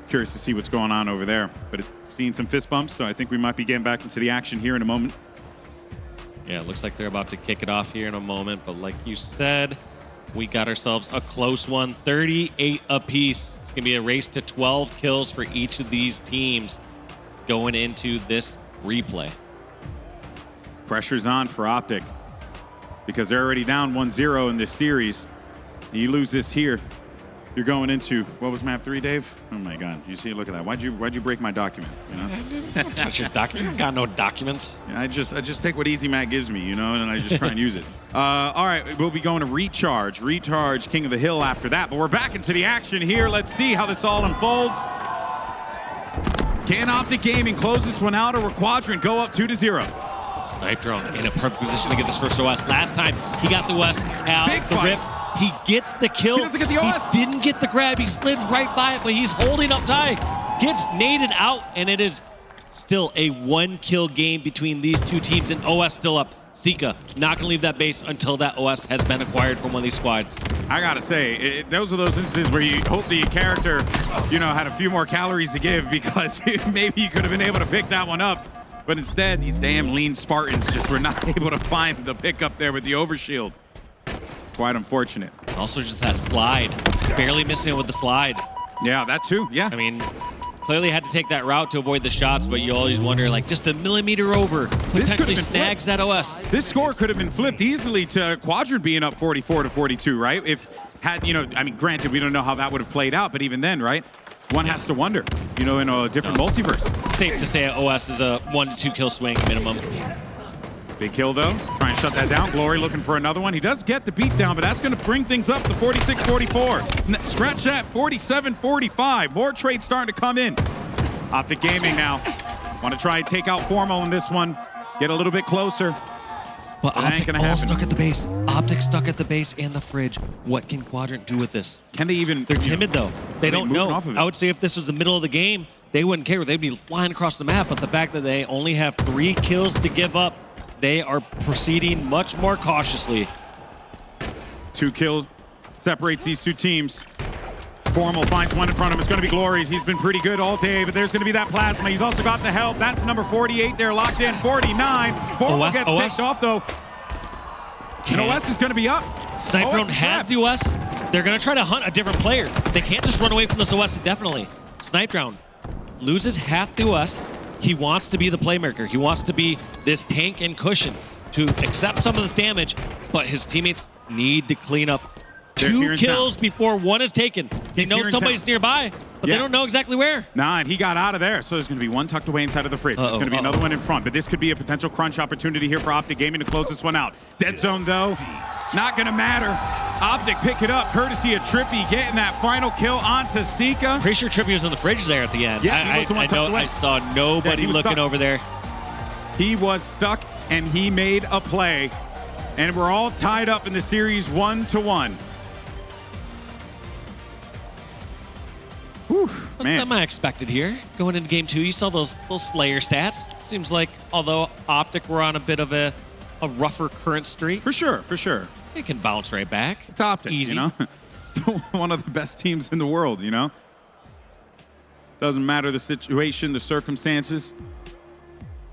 curious to see what's going on over there. But seeing some fist bumps, so I think we might be getting back into the action here in a moment. Yeah, it looks like they're about to kick it off here in a moment. But like you said, we got ourselves a close one, 38 apiece. It's going to be a race to 12 kills for each of these teams going into this replay. Pressure's on for Optic because they're already down 1-0 in this series. And you lose this here, you're going into, what was map 3, Dave? Oh my God, you see, look at that. Why'd you break my document? You know? Don't touch your document. You got no documents. Yeah, I just take what Easy Mac gives me, you know, and I just try and use it. All right, we'll be going to Recharge, King of the Hill after that. But we're back into the action here. Let's see how this all unfolds. Can Optic Gaming close this one out, or will Quadrant go up 2-0? Snipedrone in a perfect position to get this first OS. Last time he got the OS out Big the fight. rip. He gets the kill. He doesn't get the OS. He didn't get the grab. He slid right by it, but he's holding up tight. Gets naded out, and it is still a 1-kill game between these two teams, and OS still up. Sica not going to leave that base until that OS has been acquired from one of these squads. I got to say, those are those instances where you hope the character, you know, had a few more calories to give, because maybe you could have been able to pick that one up. But instead, these damn lean Spartans just were not able to find the pickup there with the overshield. It's quite unfortunate. Also just that slide. Barely missing it with the slide. Yeah, that too, yeah. I mean, clearly had to take that route to avoid the shots, but you always wonder, like, just a millimeter over potentially snags that OS. This score could have been flipped easily to Quadrant being up 44-42, right? If had, you know, I mean, granted, we don't know how that would have played out, but even then, right? One has to wonder, you know, in a different multiverse. Safe to say OS is a 1 to 2 kill swing minimum. Big kill, though. Try and shut that down. Glory looking for another one. He does get the beat down, but that's going to bring things up to 46-44. Scratch that, 47-45. More trades starting to come in. Optic Gaming now. Want to try and take out Formal in this one. Get a little bit closer. But Optic all stuck at the base. Optic stuck at the base and the fridge. What can Quadrant do with this? Can they even... They're timid, though. They don't know. I would say if this was the middle of the game, they wouldn't care. They'd be flying across the map. But the fact that they only have 3 kills to give up, they are proceeding much more cautiously. 2 kills separates these two teams. Formal finds one in front of him. It's going to be Glory's. He's been pretty good all day, but there's going to be that plasma. He's also got the help. That's number 48 there, locked in. 49. Formal gets picked off, though. And OS is going to be up. Snipedrone has the OS. They're going to try to hunt a different player. They can't just run away from this OS indefinitely. Snipedrone loses half the OS. He wants to be the playmaker. He wants to be this tank and cushion to accept some of this damage, but his teammates need to clean up 2 kills before 1 is taken. They know somebody's nearby, but they don't know exactly where. Nah, and he got out of there. So there's going to be 1 tucked away inside of the fridge. There's going to be another one in front, but this could be a potential crunch opportunity here for Optic Gaming to close this one out. Deadzone, though, not going to matter. Optic pick it up, courtesy of TriPPPeY, getting that final kill onto Sica. Pretty sure TriPPPeY was in the fridge there at the end. Yeah, he was the one tucked away. I saw nobody looking over there. He was stuck, and he made a play. And we're all tied up in the series 1-1. Whew, man. Not expected here. Going into game 2, you saw those Slayer stats. Seems like, although Optic were on a bit of a rougher current streak. For sure, for sure. It can bounce right back. It's Optic, easy. You know? Still one of the best teams in the world, you know? Doesn't matter the situation, the circumstances.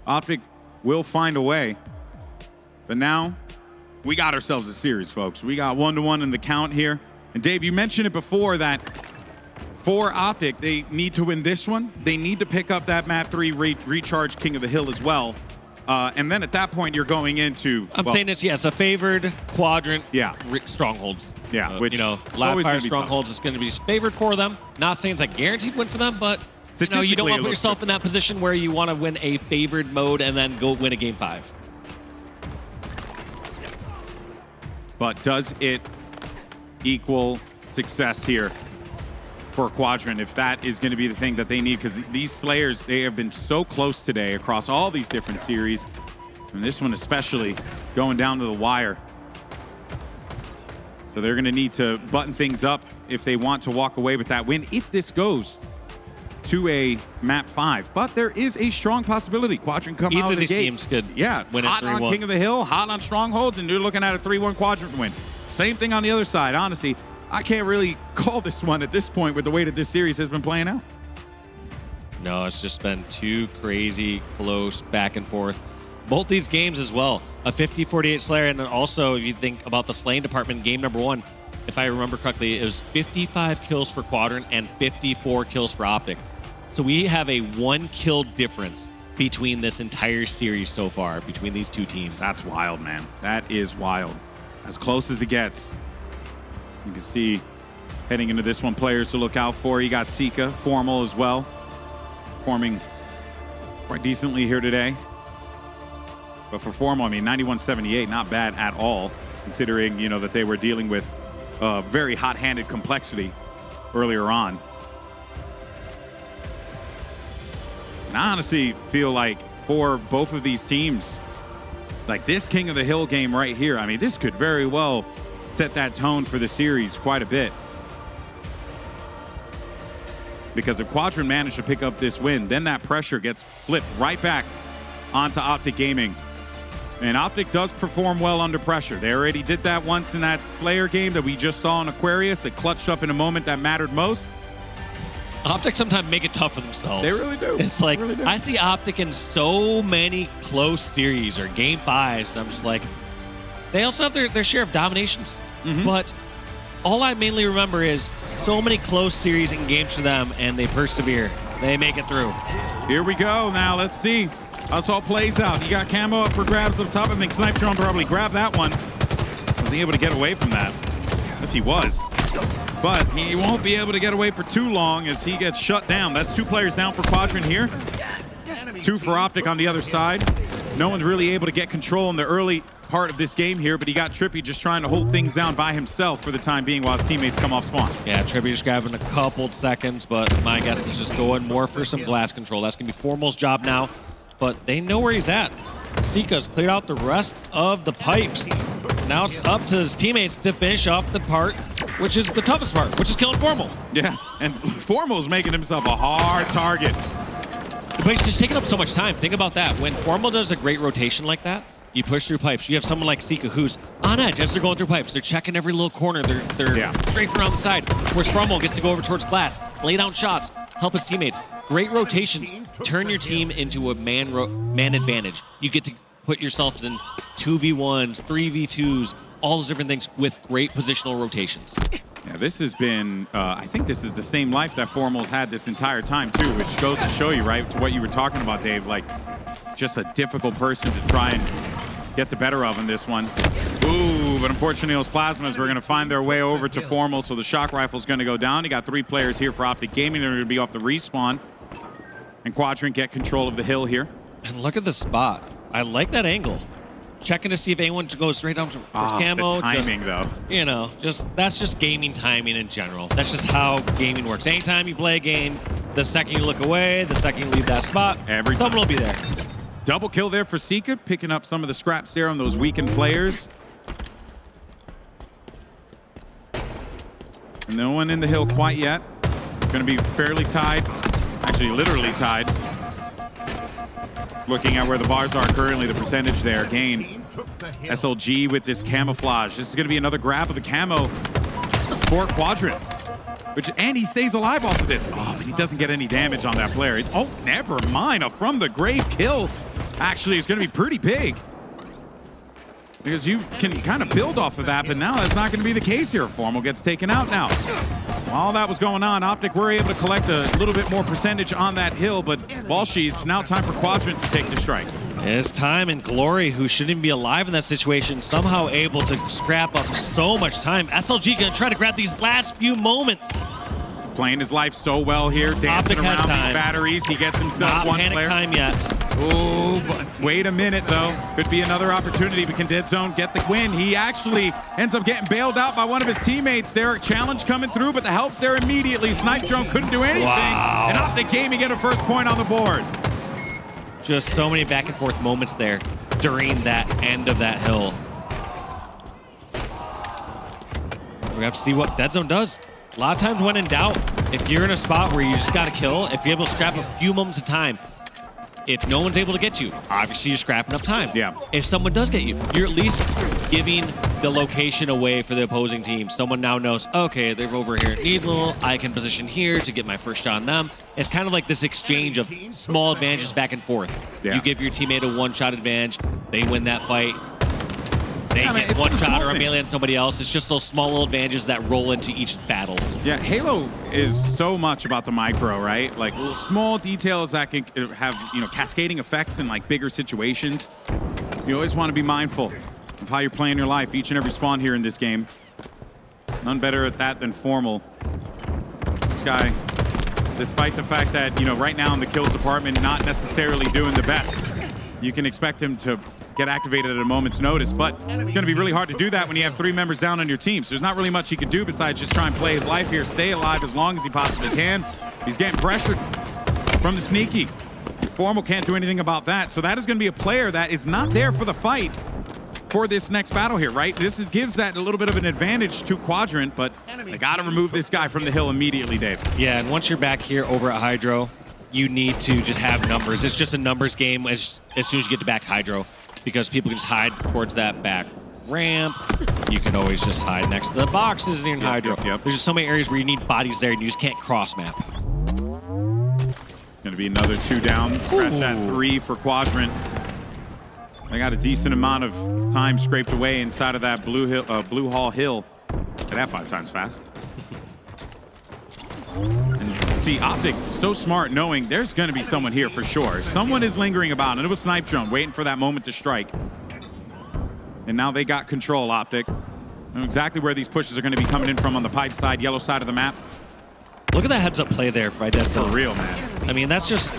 Optic will find a way. But now, we got ourselves a series, folks. We got 1-1 in the count here. And Dave, you mentioned it before that for Optic, they need to win this one. They need to pick up that map 3 recharge King of the Hill as well. And then at that point, you're going into... I'm saying it's a favored Quadrant strongholds. Yeah, which, you know, live fire strongholds is going to be favored for them. Not saying it's a guaranteed win for them, but you know, you don't want to put yourself in that position where you want to win a favored mode and then go win a game 5. But does it equal success here for Quadrant, if that is going to be the thing that they need? Because these Slayers, they have been so close today across all these different series, and this one especially going down to the wire. So they're going to need to button things up if they want to walk away with that win, if this goes to a map 5. But there is a strong possibility Quadrant come out of the gate. Either of these teams could win it 3-1. Hot on King of the Hill, hot on Strongholds, and you're looking at a 3-1 Quadrant win. Same thing on the other side, honestly. I can't really call this one at this point with the way that this series has been playing out. No, it's just been too crazy close back and forth. Both these games as well. A 50-48 Slayer, and then also if you think about the slaying department, game number 1, if I remember correctly, it was 55 kills for Quadrant and 54 kills for Optic. So we have a 1 kill difference between this entire series so far, between these two teams. That's wild, man. That is wild. As close as it gets. You can see heading into this one, players to look out for. You got Sica, Formal as well, performing quite decently here today. But for Formal, I mean, 91-78, not bad at all, considering, you know, that they were dealing with very hot-handed complexity earlier on. And I honestly feel like for both of these teams, like this King of the Hill game right here, I mean, this could very well set that tone for the series quite a bit. Because if Quadrant managed to pick up this win, then that pressure gets flipped right back onto Optic Gaming. And Optic does perform well under pressure. They already did that once in that Slayer game that we just saw in Aquarius. It clutched up in a moment that mattered most. Optic sometimes make it tough for themselves. They really do. It's like, really do. I see Optic in so many close series or game 5s. I'm just like, they also have their share of dominations. But all I mainly remember is so many close series and games for them, and they persevere. They make it through. Here we go. Now let's see how this all plays out. You got Camo up for grabs up top. I think Snipedrone probably grabbed that one. Was he able to get away from that? Yes, he was. But he won't be able to get away for too long as he gets shut down. That's 2 players down for Quadrant here. 2 for Optic on the other side. No one's really able to get control in the early part of this game here, but he got TriPPPeY just trying to hold things down by himself for the time being while his teammates come off spawn. Yeah, TriPPPeY just grabbing a couple seconds, but my guess is just going more for some glass control. That's going to be Formal's job now, but they know where he's at. Sica's cleared out the rest of the pipes. Now it's up to his teammates to finish off the part, which is the toughest part, which is killing Formal. Yeah, and Formal's making himself a hard target. But he's just taking up so much time. Think about that. When Formal does a great rotation like that, you push through pipes. You have someone like Sica who's on edge as they're going through pipes. They're checking every little corner. They're strafing around the side. Whereas Formal gets to go over towards glass, lay down shots, help his teammates. Great rotations. Turn your team into a man advantage. You get to put yourself in 2v1s, 3v2s, all those different things with great positional rotations. Yeah, this has been, I think this is the same life that Formal's had this entire time too, which goes to show you, right, what you were talking about, Dave, like just a difficult person to try and get the better of in this one. Ooh, but unfortunately those plasmas were going to find their way over to Formal, so the shock rifle's going to go down. You got 3 players here for Optic Gaming. They're going to be off the respawn. And Quadrant get control of the hill here. And look at the spot. I like that angle. Checking to see if anyone goes straight down to Camo. The timing, though. You know, that's just gaming timing in general. That's just how gaming works. Anytime you play a game, the second you look away, the second you leave that spot, someone will be there. Double kill there for Sica, picking up some of the scraps there on those weakened players. And no one in the hill quite yet. Going to be fairly tied. Actually, literally tied. Looking at where the bars are currently, the percentage there. Gain. SLG with this camouflage. This is going to be another grab of the camo for Quadrant. And he stays alive off of this. Oh, but he doesn't get any damage on that player. Oh, never mind. A from the grave kill actually is going to be pretty big. Because you can kind of build off of that, but now that's not going to be the case here. Formal gets taken out now. While that was going on, Optic were able to collect a little bit more percentage on that hill, but Balshi, it's now time for Quadrant to take the strike. It's time, and Glory, who shouldn't even be alive in that situation, somehow able to scrap up so much time. SLG gonna try to grab these last few moments. Playing his life so well here, dancing around these batteries. He gets himself Not one panic player. time yet. Oh, but wait a minute, though. Could be another opportunity, but can Deadzone get the win? He actually ends up getting bailed out by one of his teammates there. Challenge coming through, but the help's there immediately. Snipedrone couldn't do anything. Wow. And Optic Gaming get a first point on the board. Just so many back and forth moments there during that end of that hill. We have to see what Deadzone does. A lot of times when in doubt, if you're in a spot where you just got to kill, if you're able to scrap a few moments of time, if no one's able to get you, obviously you're scrapping up time. Yeah. If someone does get you, you're at least giving the location away for the opposing team. Someone now knows, okay, they're over here at Needle. I can position here to get my first shot on them. It's kind of like this exchange of small advantages back and forth. Yeah. You give your teammate a one-shot advantage. They win that fight. They Yeah, get one shot or a melee on somebody else. It's just those small little advantages that roll into each battle. Yeah, Halo is so much about the micro, right? Like little small details that can have, cascading effects in like bigger situations. You always want to be mindful of how you're playing your life each and every spawn here in this game. None better at that than Formal. This guy, despite the fact that, right now in the kills department, not necessarily doing the best. You can expect him to get activated at a moment's notice, but it's going to be really hard to do that when you have 3 members down on your team. So there's not really much he can do besides just try and play his life here, stay alive as long as he possibly can. He's getting pressured from the sneaky. Formal can't do anything about that. So that is going to be a player that is not there for the fight for this next battle here, right? Gives that a little bit of an advantage to Quadrant, but they got to remove this guy from the hill immediately, Dave. Yeah, and once you're back here over at Hydro, you need to just have numbers. It's just a numbers game as soon as you get to back to Hydro, because people can just hide towards that back ramp. You can always just hide next to the boxes in Hydro. Yep. There's just so many areas where you need bodies there and you just can't cross map. It's going to be another 2 down. Scratch that 3 for Quadrant. They got a decent amount of time scraped away inside of that Blue Hall Hill. Get that 5 times fast. And see, Optic, so smart, knowing there's going to be someone here for sure. Someone is lingering about, and it was Snipedrone waiting for that moment to strike. And now they got control, Optic. Know exactly where these pushes are going to be coming in from on the pipe side, yellow side of the map. Look at that heads-up play there by Deadzone. For real, man. I mean, that's just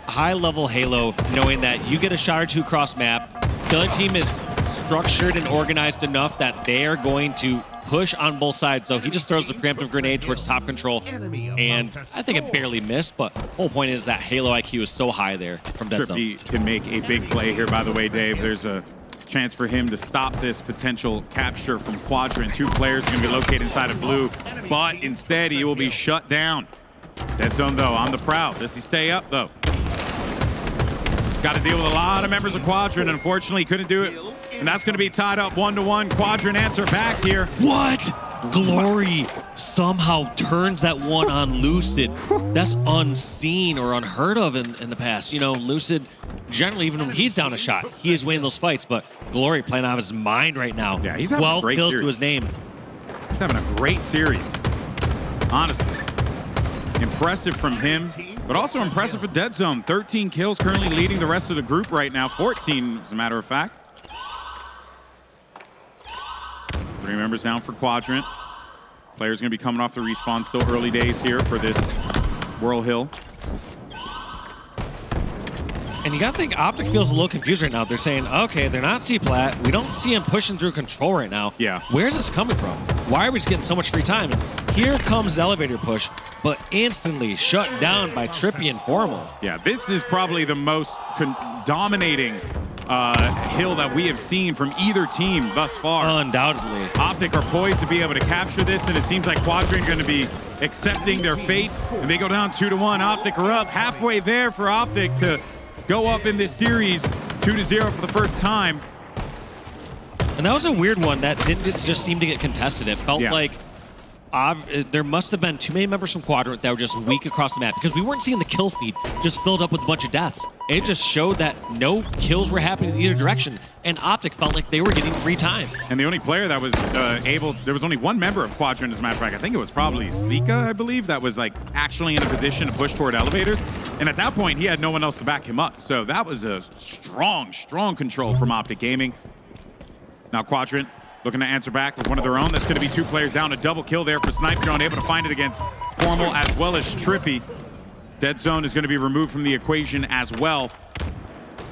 high-level Halo, knowing that you get a shot or two cross-map. The other team is structured and organized enough that they are going to push on both sides. So he just throws the preemptive grenade towards top control, and I think it barely missed, but the whole point is that Halo IQ is so high there from Deadzone. TriPPPeY can make a big play here, by the way, Dave. There's a chance for him to stop this potential capture from Quadrant. Two players are going to be located inside of blue, but instead he will be shut down. Deadzone, though, on the prowl. Does he stay up, though? Got to deal with a lot of members of Quadrant. Unfortunately, he couldn't do it. And that's going to be tied up 1-1. Quadrant answer back here. What? Glory somehow turns that one on Lucid. That's unseen or unheard of in the past. You know, Lucid, generally, even when he's down a shot, he is winning those fights. But Glory playing out of his mind right now. Yeah, he's having 12 a great kills series. to his name. He's having a great series. Honestly. Impressive from him, but also impressive for Deadzone. 13 kills, currently leading the rest of the group right now. 14, as a matter of fact. 3 members down for Quadrant. Players going to be coming off the respawn. Still early days here for this Whirl Hill. And you got to think Optic feels a little confused right now. They're saying, okay, they're not C-plat. We don't see him pushing through control right now. Yeah. Where's this coming from? Why are we just getting so much free time? And here comes the elevator push, but instantly shut down by TriPPPeY and Formal. Yeah, this is probably the most dominating hill that we have seen from either team thus far. Undoubtedly. Optic are poised to be able to capture this, and it seems like Quadrant going to be accepting their fate, and they go down 2-1. Optic are up halfway there for Optic to go up in this series 2-0 for the first time. And that was a weird one that didn't just seem to get contested. It felt like there must have been too many members from Quadrant that were just weak across the map, because we weren't seeing the kill feed just filled up with a bunch of deaths. It just showed that no kills were happening in either direction, and Optic felt like they were getting free time. And the only player that was there was only one member of Quadrant, as a matter of fact. I think it was probably Sica, I believe, that was like actually in a position to push toward elevators. And at that point, he had no one else to back him up. So that was a strong, strong control from Optic Gaming. Now Quadrant looking to answer back with one of their own. That's going to be 2 players down. A double kill there for Snipedrone, able to find it against Formal as well as TriPPPeY. Deadzone is going to be removed from the equation as well.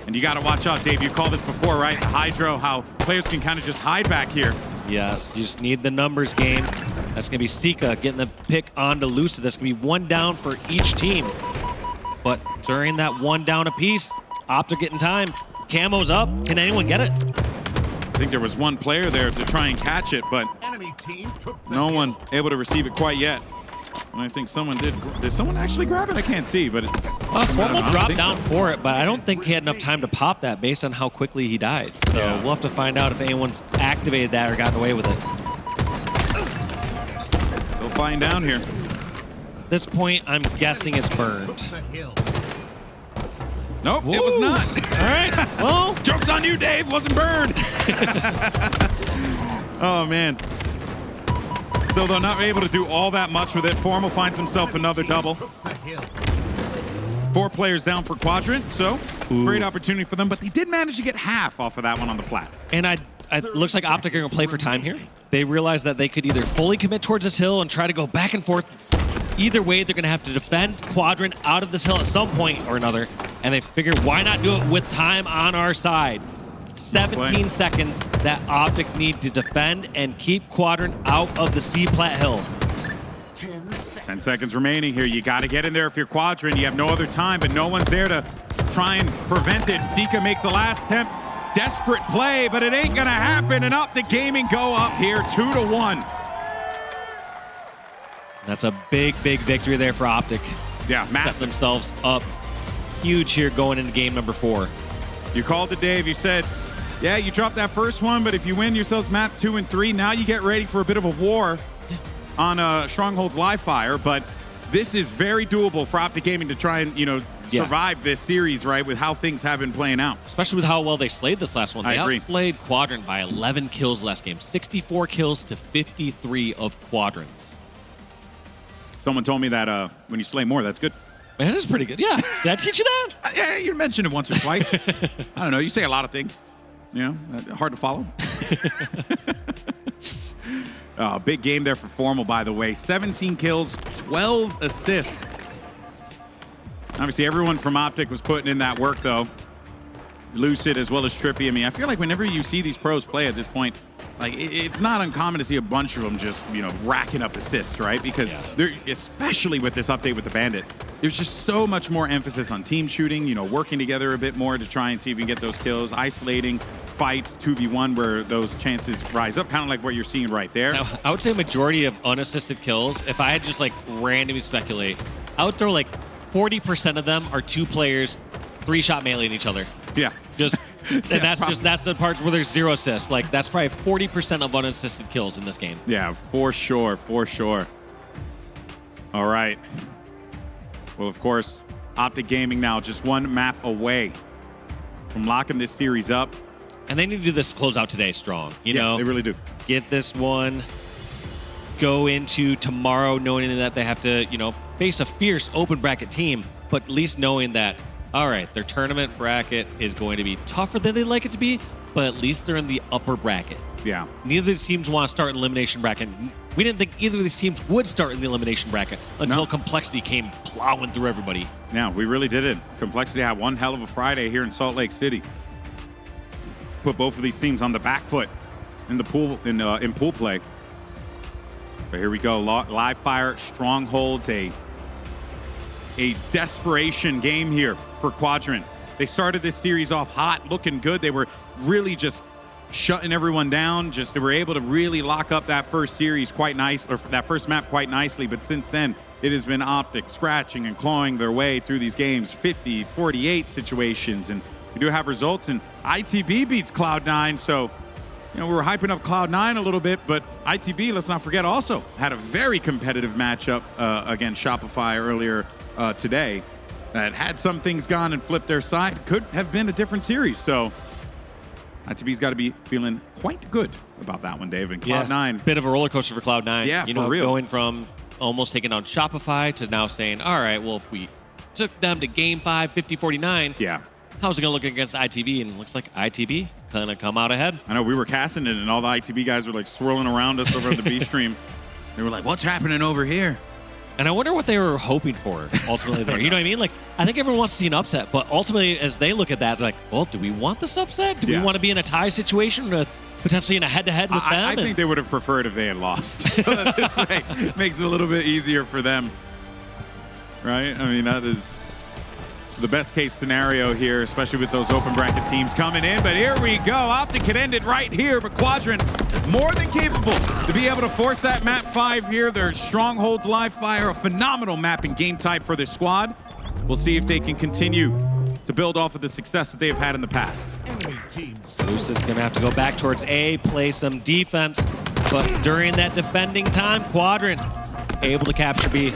And you got to watch out, Dave. You called this before, right? The Hydro, how players can kind of just hide back here. Yes, you just need the numbers game. That's going to be Sica getting the pick onto Lucid. That's going to be 1 down for each team. But during that 1 down apiece, Optic getting time. Camo's up. Can anyone get it? I think there was one player there to try and catch it, but no one able to receive it quite yet. And I think someone did. Did someone actually grab it? I can't see, but Formal dropped down for it, but I don't think he had enough time to pop that based on how quickly he died. So we'll have to find out if anyone's activated that or gotten away with it. They'll find down here. At this point, I'm guessing it's burned. Nope, it was not. All right, well. Joke's on you, Dave. Wasn't burned. Oh, man. Still, though, not able to do all that much with it. Formal finds himself another double. 4 players down for Quadrant, so great opportunity for them. But they did manage to get half off of that one on the plat. And it looks like Optic are going to play for time here. They realize that they could either fully commit towards this hill and try to go back and forth. Either way, they're going to have to defend Quadrant out of this hill at some point or another. And they figure, why not do it with time on our side? 17 seconds that Optic need to defend and keep Quadrant out of the C-plat hill. 10 seconds remaining here. You got to get in there if you're Quadrant. You have no other time, but no one's there to try and prevent it. Sica makes the last attempt. Desperate play, but it ain't going to happen. And Optic Gaming go up here 2-1. That's a big, big victory there for Optic. Yeah, Set massive. themselves up huge here going into game number 4. You called it, Dave. You said, yeah, you dropped that first one, but if you win yourselves map 2 and 3, now you get ready for a bit of a war on Stronghold's live fire. But this is very doable for Optic Gaming to try and, survive this series, right, with how things have been playing out. Especially with how well they slayed this last one. They I agree. outslayed Quadrant by 11 kills last game. 64 kills to 53 of Quadrant's. Someone told me that when you slay more, that's good. That is pretty good. Yeah. Did I teach you that? Yeah, you mentioned it once or twice. I don't know. You say a lot of things. You know, hard to follow. Big game there for Formal, by the way. 17 kills, 12 assists. Obviously, everyone from Optic was putting in that work, though. Lucid as well as TriPPPeY. I mean, I feel like whenever you see these pros play at this point, like it's not uncommon to see a bunch of them just, you know, racking up assists, right? Because they're, especially with this update with the Bandit, there's just so much more emphasis on team shooting, you know, working together a bit more to try and see if you can get those kills, isolating fights 2v1 where those chances rise up, kind of like what you're seeing right there. Now, I would say majority of unassisted kills, if I had just like randomly speculate, I would throw like 40% of them are 2 players 3-shot meleeing each other. Yeah. Just and that's the part where there's 0 assists. Like that's probably 40% of unassisted kills in this game. Yeah, for sure, for sure. All right. Well, of course, Optic Gaming now just 1 map away from locking this series up. And they need to do this closeout today strong. You know, they really do. Get this one, go into tomorrow knowing that they have to, you know, face a fierce open bracket team, but at least knowing that, all right, their tournament bracket is going to be tougher than they'd like it to be, but at least they're in the upper bracket. Yeah. Neither of these teams want to start in elimination bracket. We didn't think either of these teams would start in the elimination bracket until Complexity came plowing through everybody. Yeah, we really did it. Complexity had one hell of a Friday here in Salt Lake City. Put both of these teams on the back foot in the pool in pool play. But here we go. Live fire, strongholds, a desperation game here for Quadrant. They started this series off hot, looking good. They were really just shutting everyone down. They were able to really lock up that first series quite nice, or that first map quite nicely. But since then, it has been Optic scratching and clawing their way through these games, 50, 48 situations. And we do have results, and ITB beats Cloud9. So, you know, we were hyping up Cloud9 a little bit, but ITB, let's not forget, also had a very competitive matchup against Shopify earlier today that had some things gone and flipped their side, could have been a different series. So ITB's got to be feeling quite good about that one, Dave. And Cloud9. Bit of a roller coaster for Cloud9. Yeah, you know, for real. Going from almost taking on Shopify to now saying, all right, well, if we took them to game 5, 50-49, Yeah. how's it going to look against ITB? And it looks like ITB kind of come out ahead. I know we were casting it, and all the ITB guys were like swirling around us over at the B stream. They were like, what's happening over here? And I wonder what they were hoping for ultimately there. You know what I mean? Like, I think everyone wants to see an upset, but ultimately, as they look at that, they're like, well, do we want this upset? Do we want to be in a tie situation with potentially in a head-to-head with them? I think they would have preferred if they had lost. So that this way makes it a little bit easier for them. Right? I mean, that is the best case scenario here, especially with those open bracket teams coming in. But here we go. Optic could end it right here, but Quadrant more than capable to be able to force that map 5 here. Their Strongholds live fire, a phenomenal map and game type for this squad. We'll see if they can continue to build off of the success that they've had in the past. Lucid's going to have to go back towards A, play some defense. But during that defending time, Quadrant able to capture B.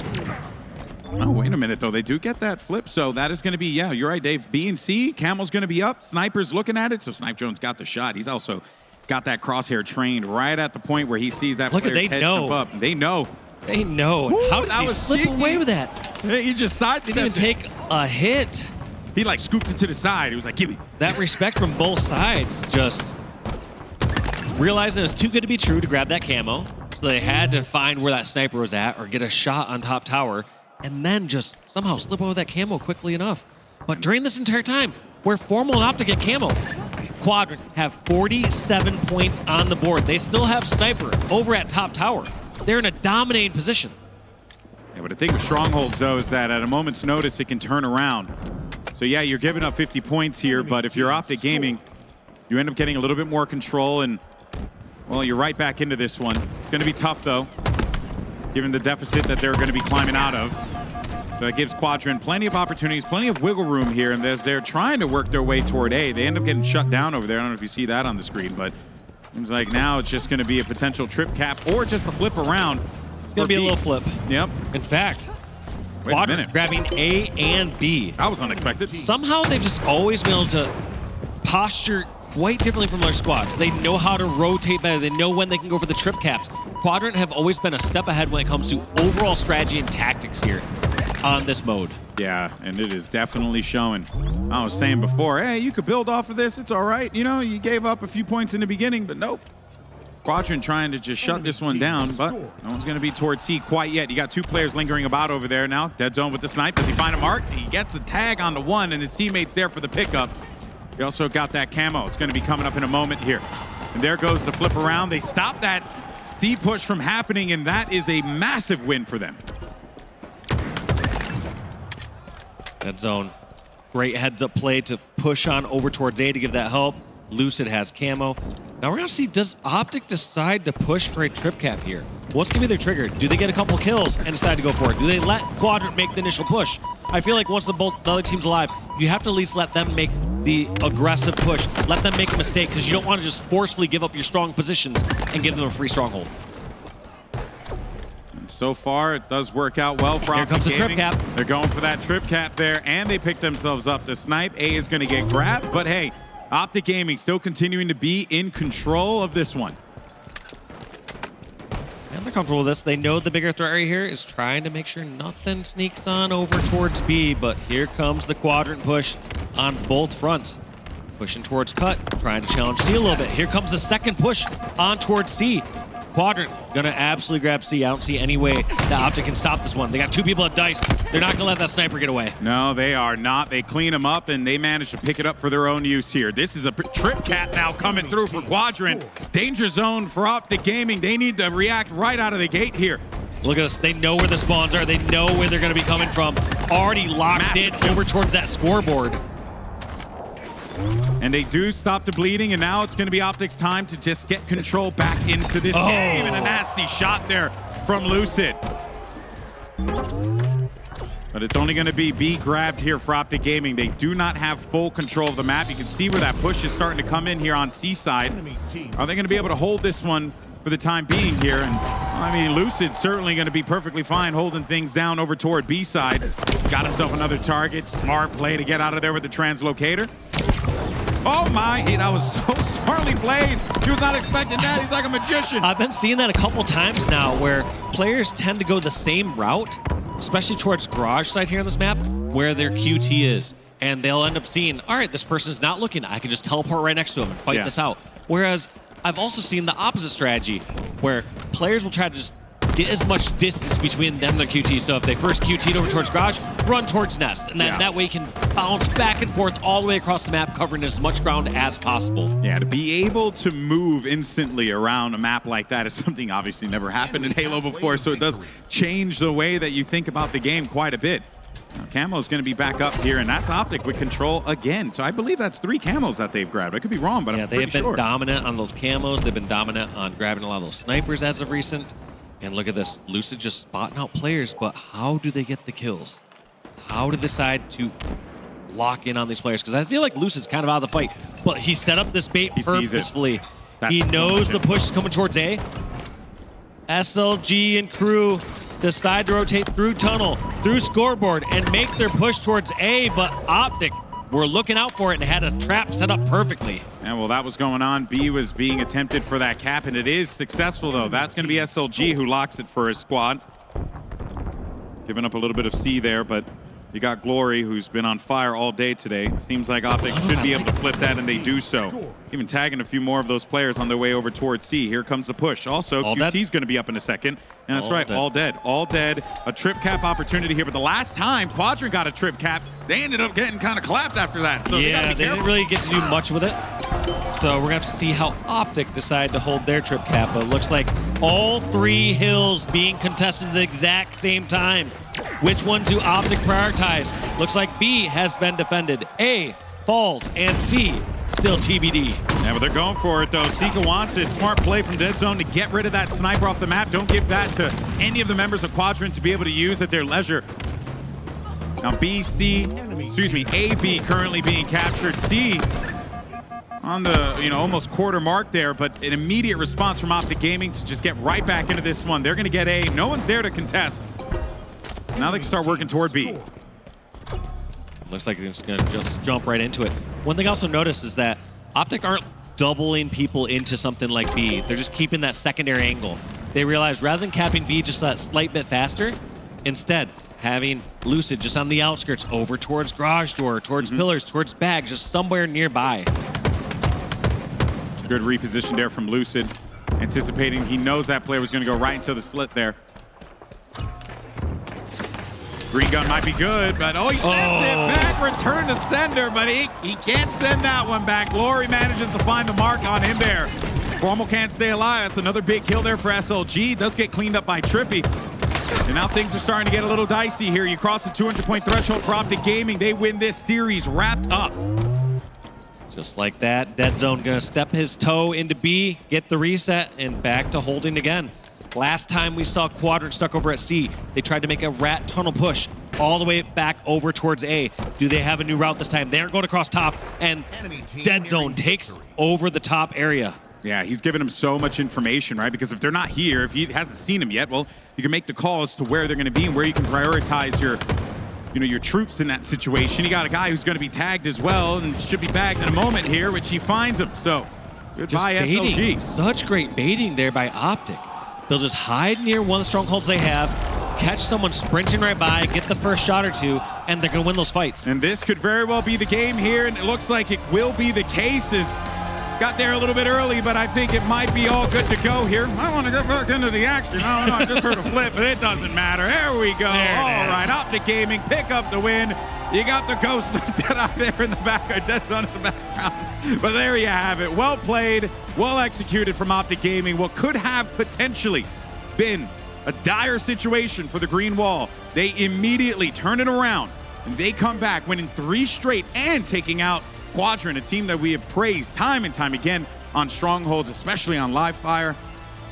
Oh, wait a minute, though. They do get that flip, so that is going to be, yeah, you're right, Dave. B and C, Camel's going to be up. Sniper's looking at it, so Snipedrone's got the shot. He's also got that crosshair trained right at the point where he sees that player's head jump up. They know. They know. Ooh, how did he slip cheeky. away with that? He just sidestepped. Didn't even take a hit. He like scooped it to the side. He was like, give me. That respect from both sides, just realizing it's too good to be true to grab that camo. So they had to find where that sniper was at or get a shot on top tower and then just somehow slip over that camo quickly enough. But during this entire time, where Formal and Optic get camo, Quadrant have 47 points on the board. They still have Sniper over at top tower. They're in a dominating position. Yeah, but the thing with Strongholds, though, is that at a moment's notice, it can turn around. So, yeah, you're giving up 50 points here, but if you're Optic Gaming, you end up getting a little bit more control, and, well, you're right back into this one. It's going to be tough, though, given the deficit that they're going to be climbing out of. So that gives Quadrant plenty of opportunities, plenty of wiggle room here, and as they're trying to work their way toward A, they end up getting shut down over there. I don't know if you see that on the screen, but seems like now it's just going to be a potential trip cap or just a flip around. It's going to be a little flip. Yep. In fact, Wait a Quadrant minute. grabbing A and B. That was unexpected. Somehow they've just always been able to posture quite differently from their squads. They know how to rotate better. They know when they can go for the trip caps. Quadrant have always been a step ahead when it comes to overall strategy and tactics here on this mode. Yeah, and it is definitely showing. I was saying before, hey, you could build off of this. It's all right. You know, you gave up a few points in the beginning, but nope. Quadrant trying to just shut this one down, but no one's going to be towards C quite yet. You got 2 players lingering about over there now. Deadzone with the snipe. Does he find a mark? He gets a tag on the 1, and his teammate's there for the pickup. He also got that camo. It's going to be coming up in a moment here. And there goes the flip around. They stop that C push from happening, and that is a massive win for them. Deadzone, great heads-up play to push on over towards A to give that help. Lucid has camo. Now we're gonna see, does Optic decide to push for a trip cap here? What's gonna be their trigger? Do they get a couple kills and decide to go for it? Do they let Quadrant make the initial push? I feel like once the other team's alive, you have to at least let them make the aggressive push. Let them make a mistake, because you don't want to just forcefully give up your strong positions and give them a free stronghold. And so far, it does work out well for Optic. Here comes the trip Gaming. cap. They're going for that trip cap there, and they pick themselves up. The snipe, A is gonna get grabbed, but hey, Optic Gaming still continuing to be in control of this one. And they're comfortable with this. They know the bigger threat area here is trying to make sure nothing sneaks on over towards B, but here comes the Quadrant push on both fronts. Pushing towards cut, trying to challenge C a little bit. Here comes the second push on towards C. Quadrant gonna absolutely grab C. I don't see any way that Optic can stop this one. They got 2 people at dice. They're not gonna let that sniper get away. No, they are not. They clean them up, and they manage to pick it up for their own use here. This is a trip cat now coming through for Quadrant. Danger zone for Optic Gaming. They need to react right out of the gate here. Look at this. They know where the spawns are. They know where they're gonna be coming from. Already locked in over towards that scoreboard. And they do stop the bleeding, and now it's going to be Optic's time to just get control back into this game. And a nasty shot there from Lucid. But it's only going to be B grabbed here for Optic Gaming. They do not have full control of the map. You can see where that push is starting to come in here on C side. Are they going to be able to hold this one for the time being here? And I mean, Lucid's certainly going to be perfectly fine holding things down over toward B side. Got himself another target. Smart play to get out of there with the translocator. Oh my, that was so smartly played. He was not expecting that. He's like a magician. I've been seeing that a couple times now where players tend to go the same route, especially towards garage side here on this map, where their QT is. And they'll end up seeing, all right, this person's not looking. I can just teleport right next to him and fight this out. Whereas I've also seen the opposite strategy where players will try to just get as much distance between them and their QT. So if they first QT'd over towards garage, run towards nest. And that way you can bounce back and forth all the way across the map, covering as much ground as possible. Yeah, to be able to move instantly around a map like that is something obviously never happened in Halo before, so it does change the way that you think about the game quite a bit. Now, Camo is going to be back up here, and that's Optic with control again. So I believe that's 3 camos that they've grabbed. I could be wrong, but I'm pretty sure. They've been dominant on those camos. They've been dominant on grabbing a lot of those snipers as of recent. And look at this, Lucid just spotting out players, but how do they get the kills? How do they decide to lock in on these players? Because I feel like Lucid's kind of out of the fight, but he set up this bait purposefully. He knows the push is coming towards A. SLG and crew decide to rotate through tunnel, through scoreboard, and make their push towards A, but Optic were looking out for it and had a trap set up perfectly. And well, that was going on. B was being attempted for that cap, and it is successful, though. That's going to be SLG who locks it for his squad. Giving up a little bit of C there, but you got Glory, who's been on fire all day today. It seems like Optic should be able to flip that, and they do so. Even tagging a few more of those players on their way over towards C. Here comes the push. Also, QT's going to be up in a second. And that's right, all dead. All dead. A trip cap opportunity here, but the last time Quadrant got a trip cap, they ended up getting kind of clapped after that. So yeah, they didn't really get to do much with it. So we're going to have to see how Optic decide to hold their trip cap. But it looks like all 3 hills being contested at the exact same time. Which one do Optic prioritize? Looks like B has been defended. A falls, and C still TBD. Yeah, but they're going for it, though. Sica wants it. Smart play from Deadzone to get rid of that sniper off the map. Don't give that to any of the members of Quadrant to be able to use at their leisure. Now AB currently being captured. C on the, almost quarter mark there, but an immediate response from Optic Gaming to just get right back into this one. They're going to get A. No one's there to contest. Now they can start working toward B. Looks like they're just going to just jump right into it. One thing I also noticed is that Optic aren't doubling people into something like B. They're just keeping that secondary angle. They realize rather than capping B just that slight bit faster, instead having Lucid just on the outskirts over towards garage door, towards pillars, towards bag, just somewhere nearby. Good reposition there from Lucid, anticipating he knows that player was going to go right into the slit there. Green gun might be good, but he sends it back, return to sender, but he can't send that one back. Glory manages to find the mark on him there. Formal can't stay alive. That's another big kill there for SLG. Does get cleaned up by TriPPPeY. And now things are starting to get a little dicey here. You cross the 200-point threshold for Optic Gaming. They win this series wrapped up. Just like that, Deadzone gonna step his toe into B, get the reset, and back to holding again. Last time we saw Quadrant stuck over at C, they tried to make a rat tunnel push all the way back over towards A. Do they have a new route this time? They're going across top, and Deadzone takes over the top area. Yeah, he's given him so much information, right? Because if they're not here, if he hasn't seen them yet, well, you can make the call as to where they're going to be and where you can prioritize your troops in that situation. You got a guy who's going to be tagged as well and should be bagged in a moment here, which he finds him. So, goodbye, SLG. Such great baiting there by Optic. They'll just hide near one of the strongholds they have, catch someone sprinting right by, get the first shot or two, and they're going to win those fights. And this could very well be the game here, and it looks like it will be the case. As got there a little bit early, but I think it might be all good to go here. I want to get back into the action. I don't know, I just heard a flip, but it doesn't matter. There we go. All right, Optic Gaming pick up the win. You got the ghost of Deadeye there in the back, or Deadzone in the background. But there you have it. Well played, well executed from Optic Gaming. What could have potentially been a dire situation for the Green Wall. They immediately turn it around, and they come back, winning 3 straight and taking out Quadrant, a team that we have praised time and time again on strongholds, especially on live fire.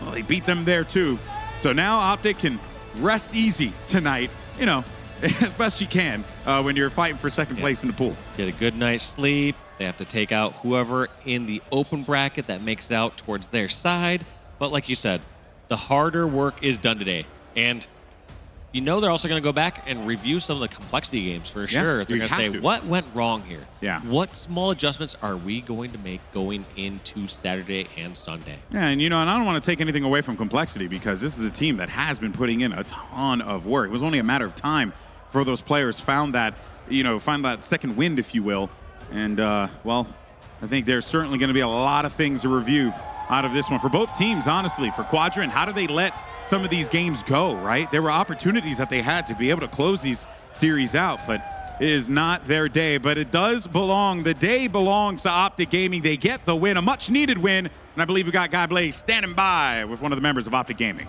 Well, they beat them there too. So now Optic can rest easy tonight, you know, as best you can when you're fighting for second place in the pool. Get a good night's sleep. They have to take out whoever in the open bracket that makes it out towards their side. But like you said, the harder work is done today. And you know they're also going to go back and review some of the complexity games for sure. They're going to say, what went wrong here? Yeah. What small adjustments are we going to make going into Saturday and Sunday? Yeah, and you know, and I don't want to take anything away from complexity, because this is a team that has been putting in a ton of work. It was only a matter of time before those players found that, you know, find that second wind, if you will. And, well, I think there's certainly going to be a lot of things to review out of this one for both teams, honestly. For Quadrant, how do they let some of these games go, right? There were opportunities that they had to be able to close these series out, but it is not their day. But it does belong, the day belongs to Optic Gaming. They get the win, a much needed win, and I believe we got Guy Blaze standing by with one of the members of Optic Gaming.